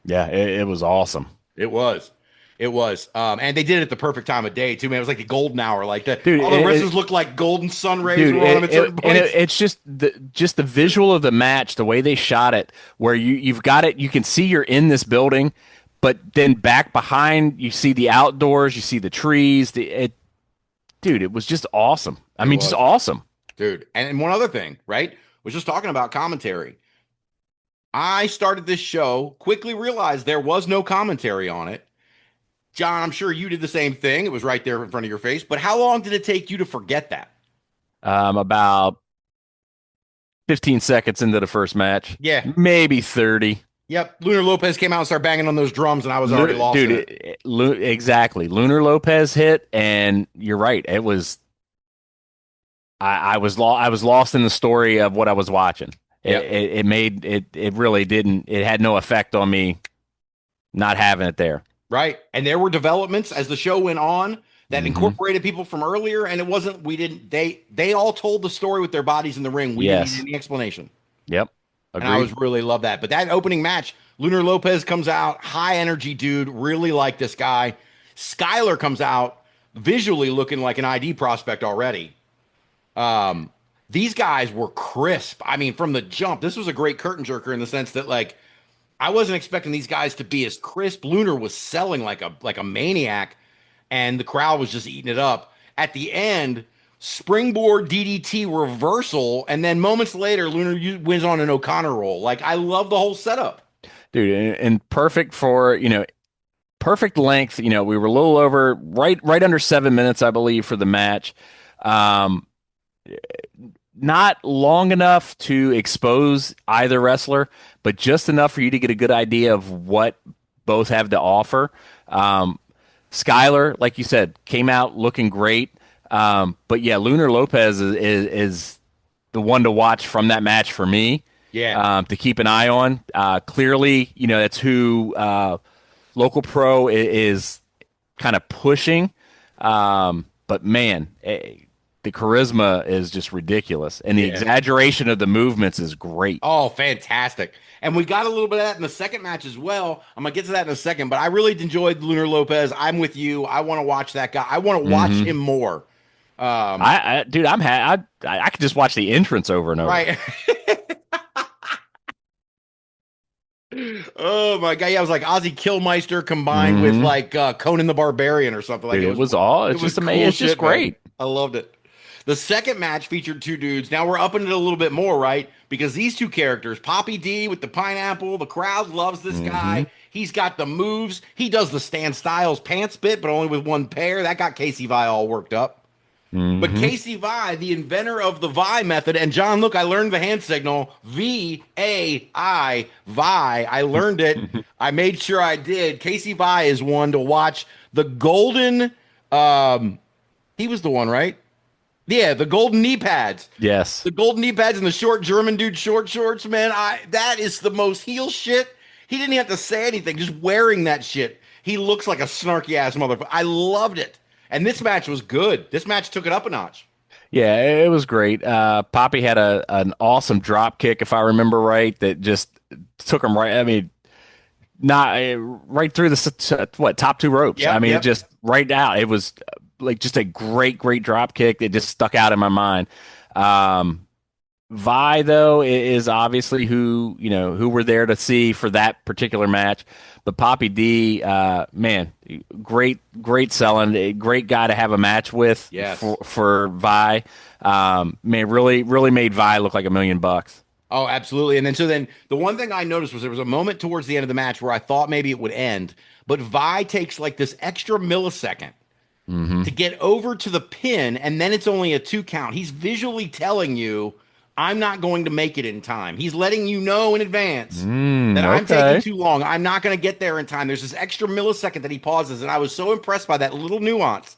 Yeah, it was awesome. It was. And they did it at the perfect time of day, too, man. It was like the golden hour. Like all the wrestlers looked like golden sun rays were on them at certain points. And it's just the visual of the match, the way they shot it, where you've got it, you can see you're in this building, but then back behind, you see the outdoors, you see the trees. Dude, it was just awesome. I mean, just awesome. Dude, and one other thing, right? Was just talking about commentary. I started this show, quickly realized there was no commentary on it. John, I'm sure you did the same thing. It was right there in front of your face. But how long did it take you to forget that? About 15 seconds into the first match. Yeah. Maybe 30. Yep. Lunar Lopez came out and started banging on those drums, and I was already lost in it. Exactly. Lunar Lopez hit, and you're right. It was... I was lost in the story of what I was watching. Yep. It really didn't... It had no effect on me not having it there. Right. And there were developments as the show went on that incorporated people from earlier, and it wasn't we didn't they all told the story with their bodies in the ring. We didn't need Yes. any explanation. Yep. And I was Agreed. really love that. But that opening match, Lunar Lopez comes out, high energy dude, really like this guy. Skyler comes out visually looking like an ID prospect already. These guys were crisp. I mean, from the jump, this was a great curtain jerker in the sense that like I wasn't expecting these guys to be as crisp. Lunar was selling like a maniac, and the crowd was just eating it up. At the end, springboard DDT reversal, and then moments later, Lunar wins on an O'Connor roll. Like I love the whole setup. Dude, and perfect for, perfect length. We were a little over right under 7 minutes, I believe, for the match. Um, Not long enough to expose either wrestler, but just enough for you to get a good idea of what both have to offer. Skyler, like you said, came out looking great. But yeah, Lunar Lopez is the one to watch from that match for me. Yeah. To keep an eye on. Clearly, that's who Local Pro is kind of pushing. But man, the charisma is just ridiculous, and the Yeah. exaggeration of the movements is great. Oh, fantastic. And we got a little bit of that in the second match as well. I'm going to get to that in a second, but I really enjoyed Lunar Lopez. I'm with you. I want to watch that guy. I want to watch him more. Dude, I could just watch the entrance over and over. Right. Oh my god! Yeah, it was like Ozzy Killmeister combined with like Conan the Barbarian or something. Like Dude, it's just amazing. It's just great. Man. I loved it. The second match featured two dudes. Now we're upping it a little bit more, right? Because these two characters, Poppy D with the pineapple, the crowd loves this guy. He's got the moves. He does the Stan Styles pants bit, but only with one pair. That got Casey Vi all worked up. But Casey Vi, the inventor of the Vi method, and John, look, I learned the hand signal VAI, Vi. I learned it. I made sure I did. Casey Vi is one to watch. The golden, he was the one, right? Yeah, the golden knee pads. Yes. The golden knee pads and the short German dude short shorts, man. That is the most heel shit. He didn't have to say anything, just wearing that shit. He looks like a snarky ass motherfucker. I loved it. And this match was good. This match took it up a notch. Yeah, it was great. Poppy had an awesome drop kick, if I remember right, that just took him right. I mean, not right through the top two ropes. Yep, I mean, yep. it just right out. It was like just a great drop kick that just stuck out in my mind. Vi though is obviously who we're there to see for that particular match. But Poppy D, man, great selling, a great guy to have a match with. Yes. For Vi, man, really made Vi look like $1 million. Oh, absolutely. And then the one thing I noticed was there was a moment towards the end of the match where I thought maybe it would end, but Vi takes like this extra millisecond to get over to the pin, and then it's only a 2 count. He's visually telling you, I'm not going to make it in time. He's letting you know in advance that I'm taking too long. I'm not going to get there in time. There's this extra millisecond that he pauses, and I was so impressed by that little nuance.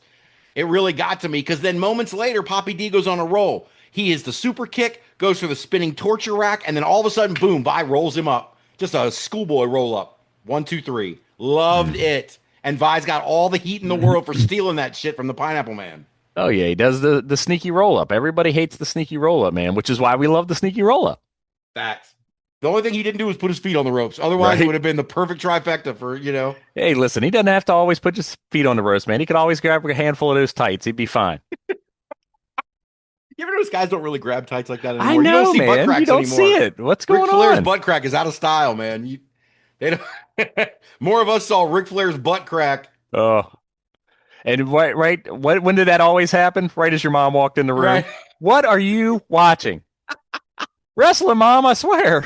It really got to me because then moments later, Poppy D goes on a roll. He is the super kick, goes for the spinning torture rack, and then all of a sudden, boom, Vi rolls him up. Just a schoolboy roll up. 1, 2, 3. Loved it. And Vi's got all the heat in the world for stealing that shit from the Pineapple Man. Oh yeah, he does the sneaky roll up. Everybody hates the sneaky roll up, man, which is why we love the sneaky roll up. Facts. The only thing he didn't do was put his feet on the ropes. Otherwise, it would have been the perfect trifecta for. Hey, listen, he doesn't have to always put his feet on the ropes, man. He could always grab a handful of those tights. He'd be fine. You ever notice guys don't really grab tights like that anymore? I know, you don't see man. butt cracks You don't anymore. see it. What's going Ric Flair's on? butt crack is out of style, man. They don't. More of us saw Ric Flair's butt crack. Oh. And when did that always happen? Right as your mom walked in the room. Right. What are you watching? Wrestling, Mom, I swear.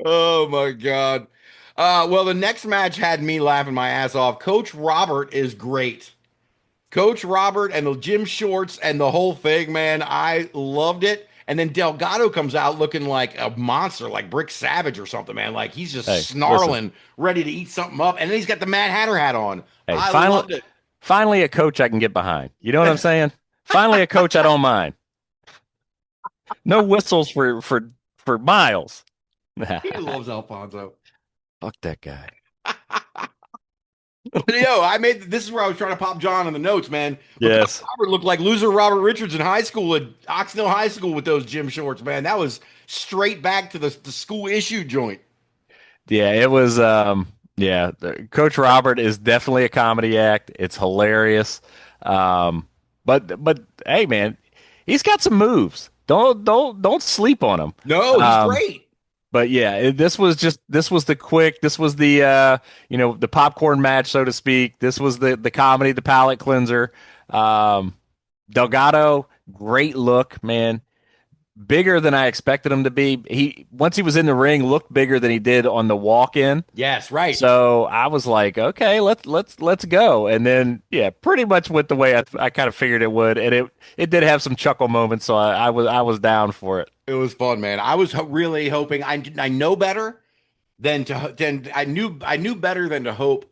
Oh my God. Well, the next match had me laughing my ass off. Coach Robert is great. Coach Robert and the gym shorts and the whole thing, man. I loved it. And then Delgado comes out looking like a monster, like Brick Savage or something, man. Like he's just snarling, ready to eat something up. And then he's got the Mad Hatter hat on. Hey, I loved it. Finally, a coach I can get behind. You know what I'm saying? Finally, a coach I don't mind. No whistles for miles. He loves Alfonso. Fuck that guy. Yo, this is where I was trying to pop John in the notes, man. But Coach Yes. Robert looked like loser Robert Richards in high school at Oxnell High School with those gym shorts, man. That was straight back to the school issue joint. Yeah, it was Coach Robert is definitely a comedy act. It's hilarious. But hey man, he's got some moves. Don't sleep on him. No, he's Um, great. but yeah, this was the quick, this was the the popcorn match, so to speak. This was the comedy, the palate cleanser. Um, Delgado, great look, man, bigger than I expected him to be. He once he was in the ring, looked bigger than he did on the walk-in. Yes, right. So I was like, okay, let's go. And then yeah, pretty much went the way I kind of figured it would, and it did have some chuckle moments, so I was down for it. It was fun, man. I was really hoping I know better than I knew better than to hope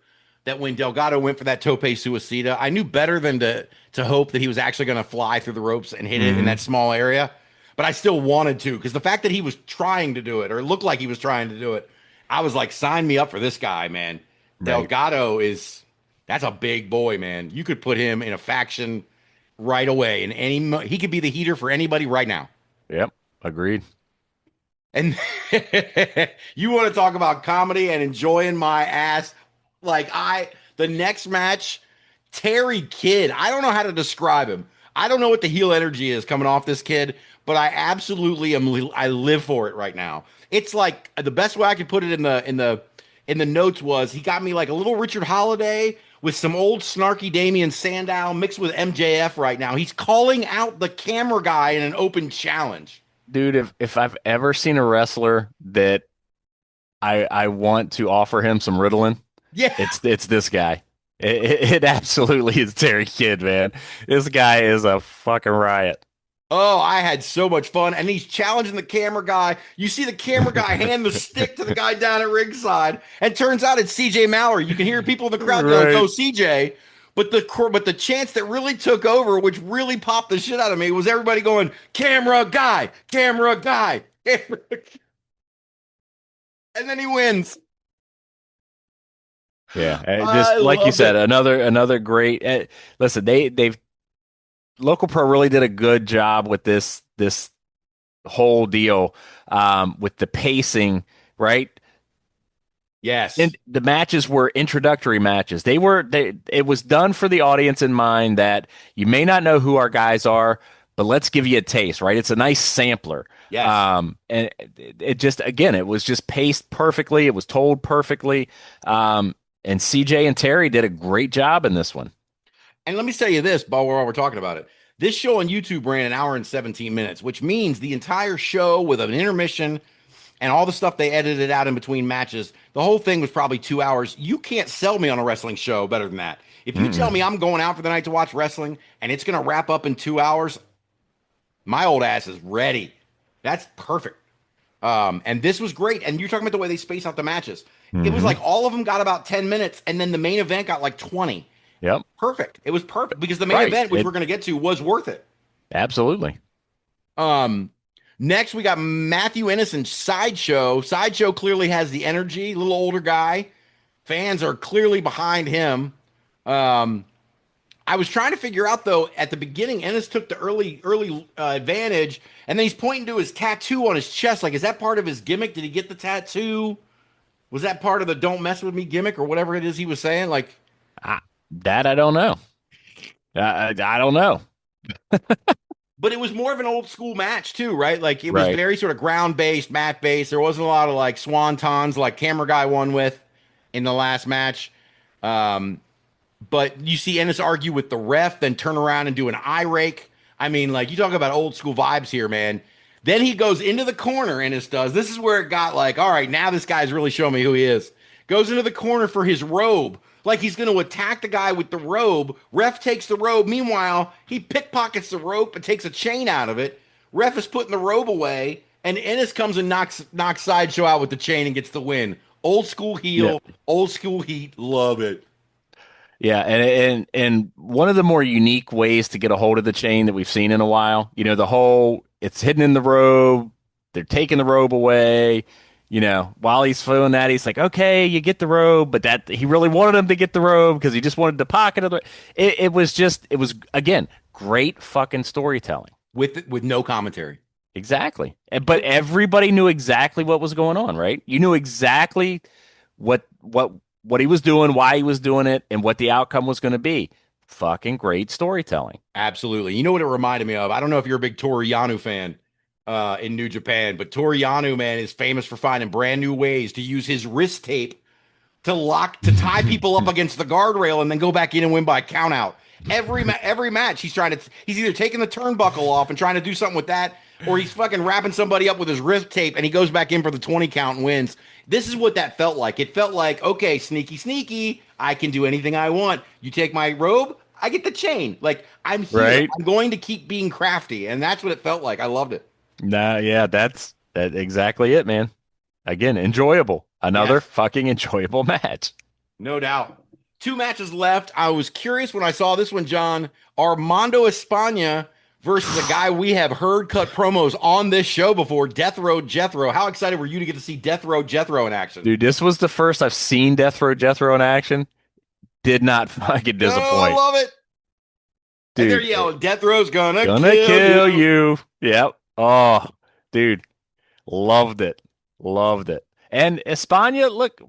that when Delgado went for that tope suicida, I knew better than to hope that he was actually going to fly through the ropes and hit it in Mhm. that small area. But I still wanted to because the fact that he was trying to do it or it looked like he was trying to do it, I was like, sign me up for this guy, man. Right. Delgado is that's a big boy, man. You could put him in a faction right away, and he could be the heater for anybody right now. Yep. Agreed. And you want to talk about comedy and enjoying my ass? The next match, Terry Kidd. I don't know how to describe him. I don't know what the heel energy is coming off this kid, but I absolutely am. I live for it right now. It's like the best way I could put it in the notes was he got me like a little Richard Holiday with some old snarky Damian Sandow mixed with MJF right now. He's calling out the camera guy in an open challenge. Dude, if I've ever seen a wrestler that I want to offer him some Ritalin, Yeah. it's this guy. It absolutely is Terry Kidd, man. This guy is a fucking riot. Oh, I had so much fun. And he's challenging the camera guy. You see the camera guy hand the stick to the guy down at ringside. And turns out it's CJ Mallory. You can hear people in the crowd going, Right. go CJ. But the chance that really took over, which really popped the shit out of me, was everybody going, camera guy, camera guy. Camera guy. And then he wins. Yeah, I just like you loved said, it. another great. Listen, they've local pro really did a good job with this whole deal, with the pacing, right? Yes. And the matches were introductory matches. It was done for the audience in mind that you may not know who our guys are, but let's give you a taste, right? It's a nice sampler. Yes. And it just, again, it was just paced perfectly. It was told perfectly. And CJ and Terry did a great job in this one. And let me tell you this, while we're talking about it. This show on YouTube ran an hour and 17 minutes, which means the entire show with an intermission and all the stuff they edited out in between matches, the whole thing was probably 2 hours. You can't sell me on a wrestling show better than that. If you tell Mm-mm. me I'm going out for the night to watch wrestling and it's going to wrap up in 2 hours, my old ass is ready. That's perfect. And this was great. And you're talking about the way they space out the matches. It was Hmm. like all of them got about 10 minutes, and then the main event got like 20. Yep. Perfect. It was perfect because the main Right. event, which we're going to get to, was worth it. Absolutely. Um, Next we got Matthew Innocent Sideshow. Sideshow clearly has the energy, little older guy. Fans are clearly behind him. Um, I was trying to figure out though at the beginning, Ennis took the early advantage, and then he's pointing to his tattoo on his chest. Like, is that part of his gimmick? Did he get the tattoo? Was that part of the "Don't mess with me" gimmick or whatever it is he was saying? Like, I, that I don't know. I don't know. but it was more of an old school match too, right? Like it was Right. very sort of ground based, mat based. There wasn't a lot of like swantons like camera guy won with in the last match. Um, but you see Ennis argue with the ref, then turn around and do an eye rake. I mean, like you talk about old school vibes here, man. Then he goes into the corner, Ennis does. This is where it got like, all right, now this guy's really showing me who he is. Goes into the corner for his robe, like he's going to attack the guy with the robe. Ref takes the robe. Meanwhile, he pickpockets the rope and takes a chain out of it. Ref is putting the robe away, and Ennis comes and knocks Sideshow out with the chain and gets the win. Old school Yeah. heel, old school heat. Love it. Yeah, and one of the more unique ways to get a hold of the chain that we've seen in a while, the whole it's hidden in the robe, they're taking the robe away, You know, while he's feeling that, he's like, okay, you get the robe, but that he really wanted him to get the robe because he just wanted the pocket of the. It was again great fucking storytelling. with no commentary. Exactly, but everybody knew exactly what was going on, right? You knew exactly what he was doing, why he was doing it, and what the outcome was going to be. Fucking great storytelling. Absolutely. You know what it reminded me of? I don't know if you're a big Toru Yano fan in New Japan, but Toru Yano, man, is famous for finding brand new ways to use his wrist tape to tie people up against the guardrail and then go back in and win by count out. Every match he's either taking the turnbuckle off and trying to do something with that, or he's fucking wrapping somebody up with his wrist tape and he goes back in for the 20 count and wins. This is what that felt like. It felt like, okay, sneaky, I can do anything I want. You take my robe, I get the chain. Like, I'm here. Right. I'm going to keep being crafty, and that's what it felt like. I loved it. Nah, yeah, that's exactly it, man. Again, enjoyable. Another Yes. fucking enjoyable match. No doubt. 2 matches left. I was curious when I saw this one, John. Armando Espana versus a guy we have heard cut promos on this show before, Death Row Jethro. How excited were you to get to see Death Row Jethro in action? Dude, this was the first I've seen Death Row Jethro in action. Did not fucking disappoint. Oh, I love it. Dude, and they're yelling, Death Row's gonna kill you. Yep. Oh, dude. Loved it. Loved it. And Espana, look,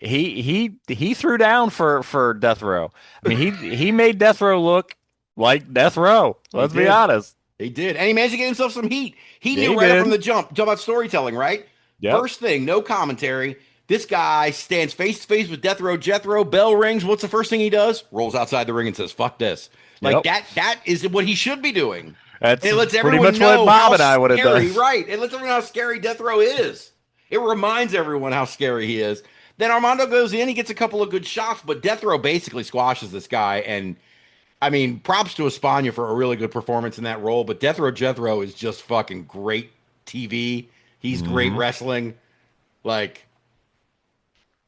he threw down for Death Row. I mean, he made Death Row look like Death Row. Let's be honest. He did. And he managed to get himself some heat. He Yeah, knew he right up did. from the jump. Talk about storytelling, right? Yep. First thing, no commentary. This guy stands face to face with Death Row Jethro. Bell rings. What's the first thing he does? Rolls outside the ring and says, "Fuck this." Like Yep. that is what he should be doing. That's It lets pretty everyone much know what Bob how and I would have scary, done. right? It lets everyone know how scary Death Row is. It reminds everyone how scary he is. Then Armando goes in, he gets a couple of good shots, but Death Row basically squashes this guy. And I mean, props to Espana for a really good performance in that role. But Death Row Jethro is just fucking great TV. He's great wrestling. Like,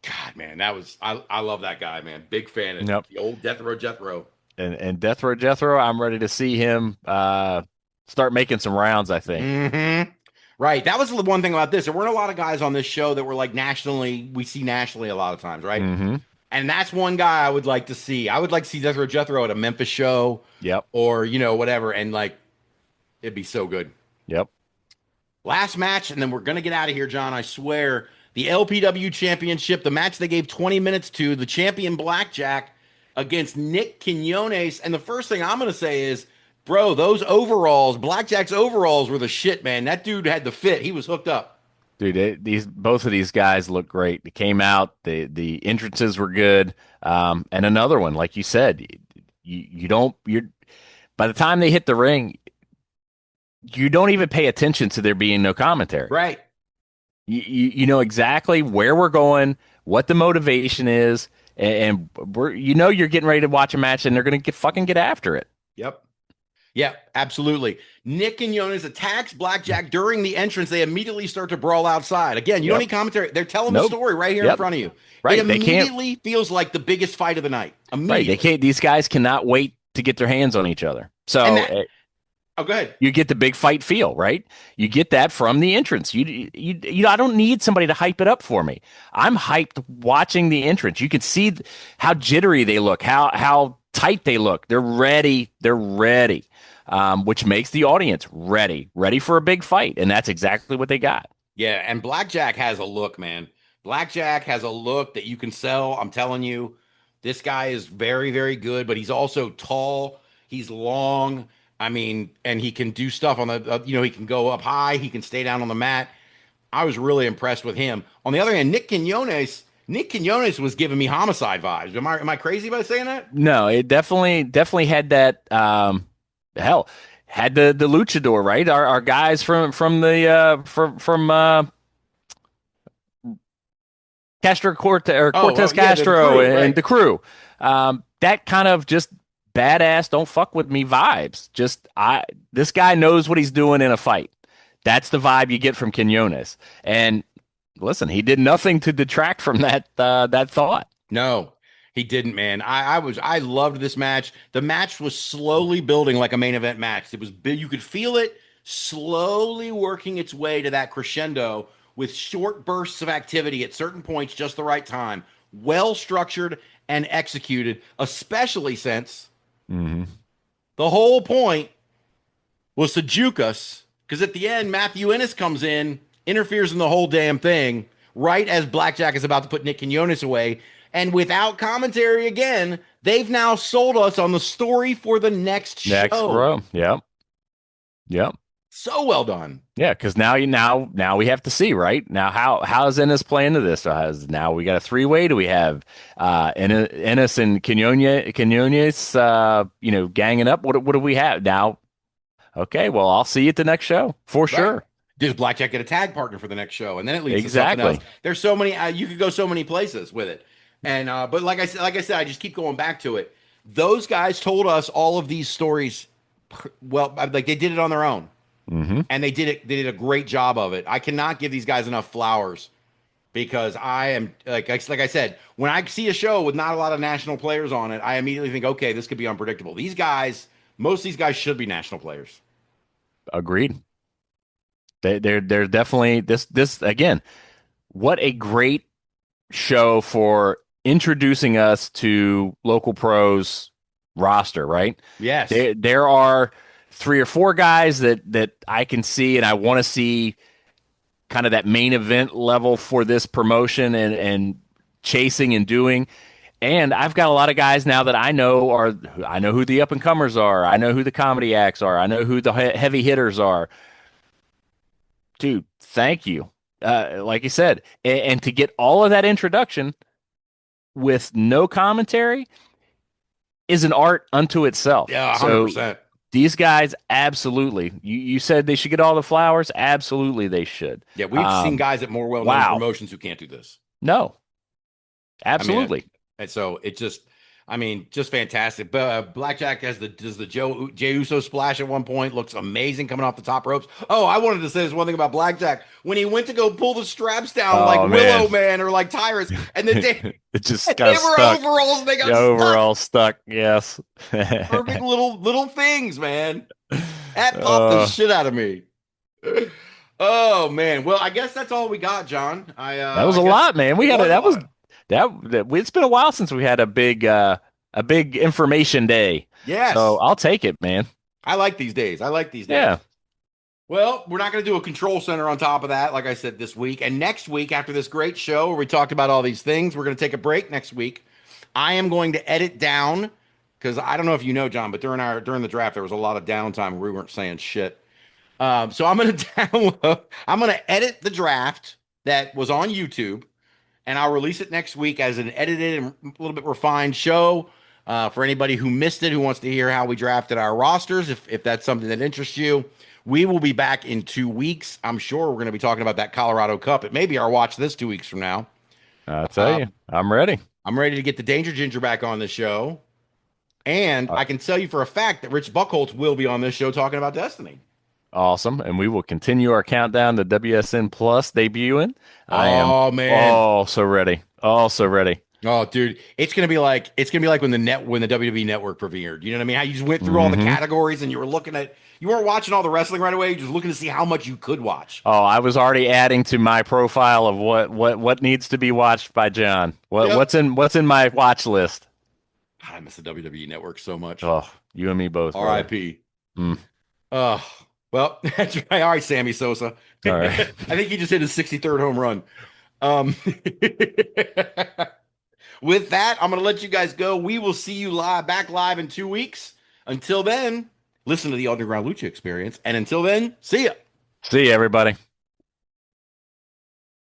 God, man, I love that guy, man. Big fan of Yep. the old Death Row Jethro. And Death Row Jethro, I'm ready to see him start making some rounds, I think. Mm-hmm. Right. That was the one thing about this. There weren't a lot of guys on this show that were like we see nationally a lot of times, right? Mm-hmm. And that's one guy I would like to see. I would like to see Death Row Jethro at a Memphis show. Yep. Or, whatever. And like, it'd be so good. Yep. Last match, and then we're going to get out of here, John. I swear. The LPW Championship, the match they gave 20 minutes to, the champion Blackjack against Nick Quinones. And the first thing I'm going to say is, bro, those overalls, Blackjack's overalls were the shit, man. That dude had the fit. He was hooked up. Dude, both of these guys look great. They came out, the entrances were good. And another one, like you said, you're by the time they hit the ring, you don't even pay attention to there being no commentary. Right. You know exactly where we're going, what the motivation is, and you're getting ready to watch a match, and they're going to fucking get after it. Yep. Yeah, absolutely. Nick Quinones attacks Blackjack during the entrance. They immediately start to brawl outside. Again, you don't need commentary. They're telling the story right here in front of you. Right. It immediately feels like the biggest fight of the night. Immediately. Right. They can't. These guys cannot wait to get their hands on each other. So. Oh, go ahead. You get the big fight feel, right? You get that from the entrance. I don't need somebody to hype it up for me. I'm hyped watching the entrance. You can see how jittery they look, how tight they look. They're ready. They're ready, which makes the audience ready for a big fight, and that's exactly what they got. Yeah, and Blackjack has a look, man. Blackjack has a look that you can sell. I'm telling you, this guy is very, very good, but he's also tall. He's long. I mean, and he can do stuff on the, he can go up high. He can stay down on the mat. I was really impressed with him. On the other hand, Nick Quinones was giving me Homicide vibes. Am I crazy by saying that? No, it definitely had that. Had the luchador, right? Our guys from Castro Cortez Castro and the crew. That kind of just badass, don't fuck with me vibes. This guy knows what he's doing in a fight. That's the vibe you get from Quinones. And listen, he did nothing to detract from that thought. No, he didn't, man. I loved this match. The match was slowly building like a main event match. It was big. You could feel it slowly working its way to that crescendo with short bursts of activity at certain points, just the right time, well structured and executed, especially since the whole point was to juke us, because at the end, Matthew Ennis comes in, interferes in the whole damn thing, right as Blackjack is about to put Nick Quinones away. And without commentary again, they've now sold us on the story for the next show. row. Yep. So well done. Yeah, because now we have to see, right? Now how is Ennis playing into this? So now we got a 3-way? Do we have Ennis and Quinones ganging up? What do we have now? Okay, well, I'll see you at the next show for sure. Does Blackjack get a tag partner for the next show? And then it leads to something else. There's so many, you could go so many places with it. And, but like I said, I just keep going back to it. Those guys told us all of these stories. Well, like they did it on their own, and they did a great job of it. I cannot give these guys enough flowers, because I am like I said, when I see a show with not a lot of national players on it, I immediately think, okay, this could be unpredictable. These guys, most of these guys should be national players. Agreed. They're definitely this again. What a great show for introducing us to local pros roster, right? Yes. There are 3 or 4 guys that I can see, and I want to see kind of that main event level for this promotion and chasing and doing. And I've got a lot of guys now that I know who the up and comers are. I know who the comedy acts are. I know who the heavy hitters are. Dude, thank you. Like you said, and to get all of that introduction with no commentary is an art unto itself. Yeah, 100%. So these guys, absolutely. You said they should get all the flowers. Absolutely, they should. Yeah, we've seen guys at more well-known promotions who can't do this. No, absolutely. And so it just fantastic. But Blackjack does the Jey Uso splash at one point. Looks amazing coming off the top ropes. Oh, I wanted to say this one thing about Blackjack. When he went to go pull the straps down Willow Man or like Tyrus, and then it just they got were stuck. overalls and they got overall stuck. Yes. Perfect little things, man. That popped the shit out of me. Oh man. Well, I guess that's all we got, John. That was a lot, man. We had it's been a while since we had a big information day. Yes. So I'll take it, man. I like these days. Yeah. Well, we're not going to do a control center on top of that, like I said, this week. And next week, after this great show where we talked about all these things, we're going to take a break next week. I am going to edit down, because I don't know if you know, John, but during the draft, there was a lot of downtime where we weren't saying shit. So I'm going to edit the draft that was on YouTube, and I'll release it next week as an edited and a little bit refined show for anybody who missed it, who wants to hear how we drafted our rosters, if that's something that interests you. We will be back in 2 weeks. I'm sure we're going to be talking about that Colorado Cup. It may be our Watch This 2 weeks from now. I'll tell you, I'm ready. I'm ready to get the Danger Ginger back on the show. And I can tell you for a fact that Rich Buchholz will be on this show talking about Destiny. Awesome. And we will continue our countdown to WSN Plus debuting. Man. So ready. Oh, dude, it's gonna be like when the WWE Network premiered. You know what I mean? How you just went through all the categories and you weren't watching all the wrestling right away. You're just looking to see how much you could watch. Oh, I was already adding to my profile of what needs to be watched by John. What's in my watch list? God, I miss the WWE Network so much. Oh, you and me both. R.I.P. Well, that's right. All right, Sammy Sosa. All right. I think he just hit his 63rd home run. With that, I'm going to let you guys go. We will see you back live in 2 weeks. Until then, listen to the Underground Lucha Experience. And until then, see ya. See ya, everybody.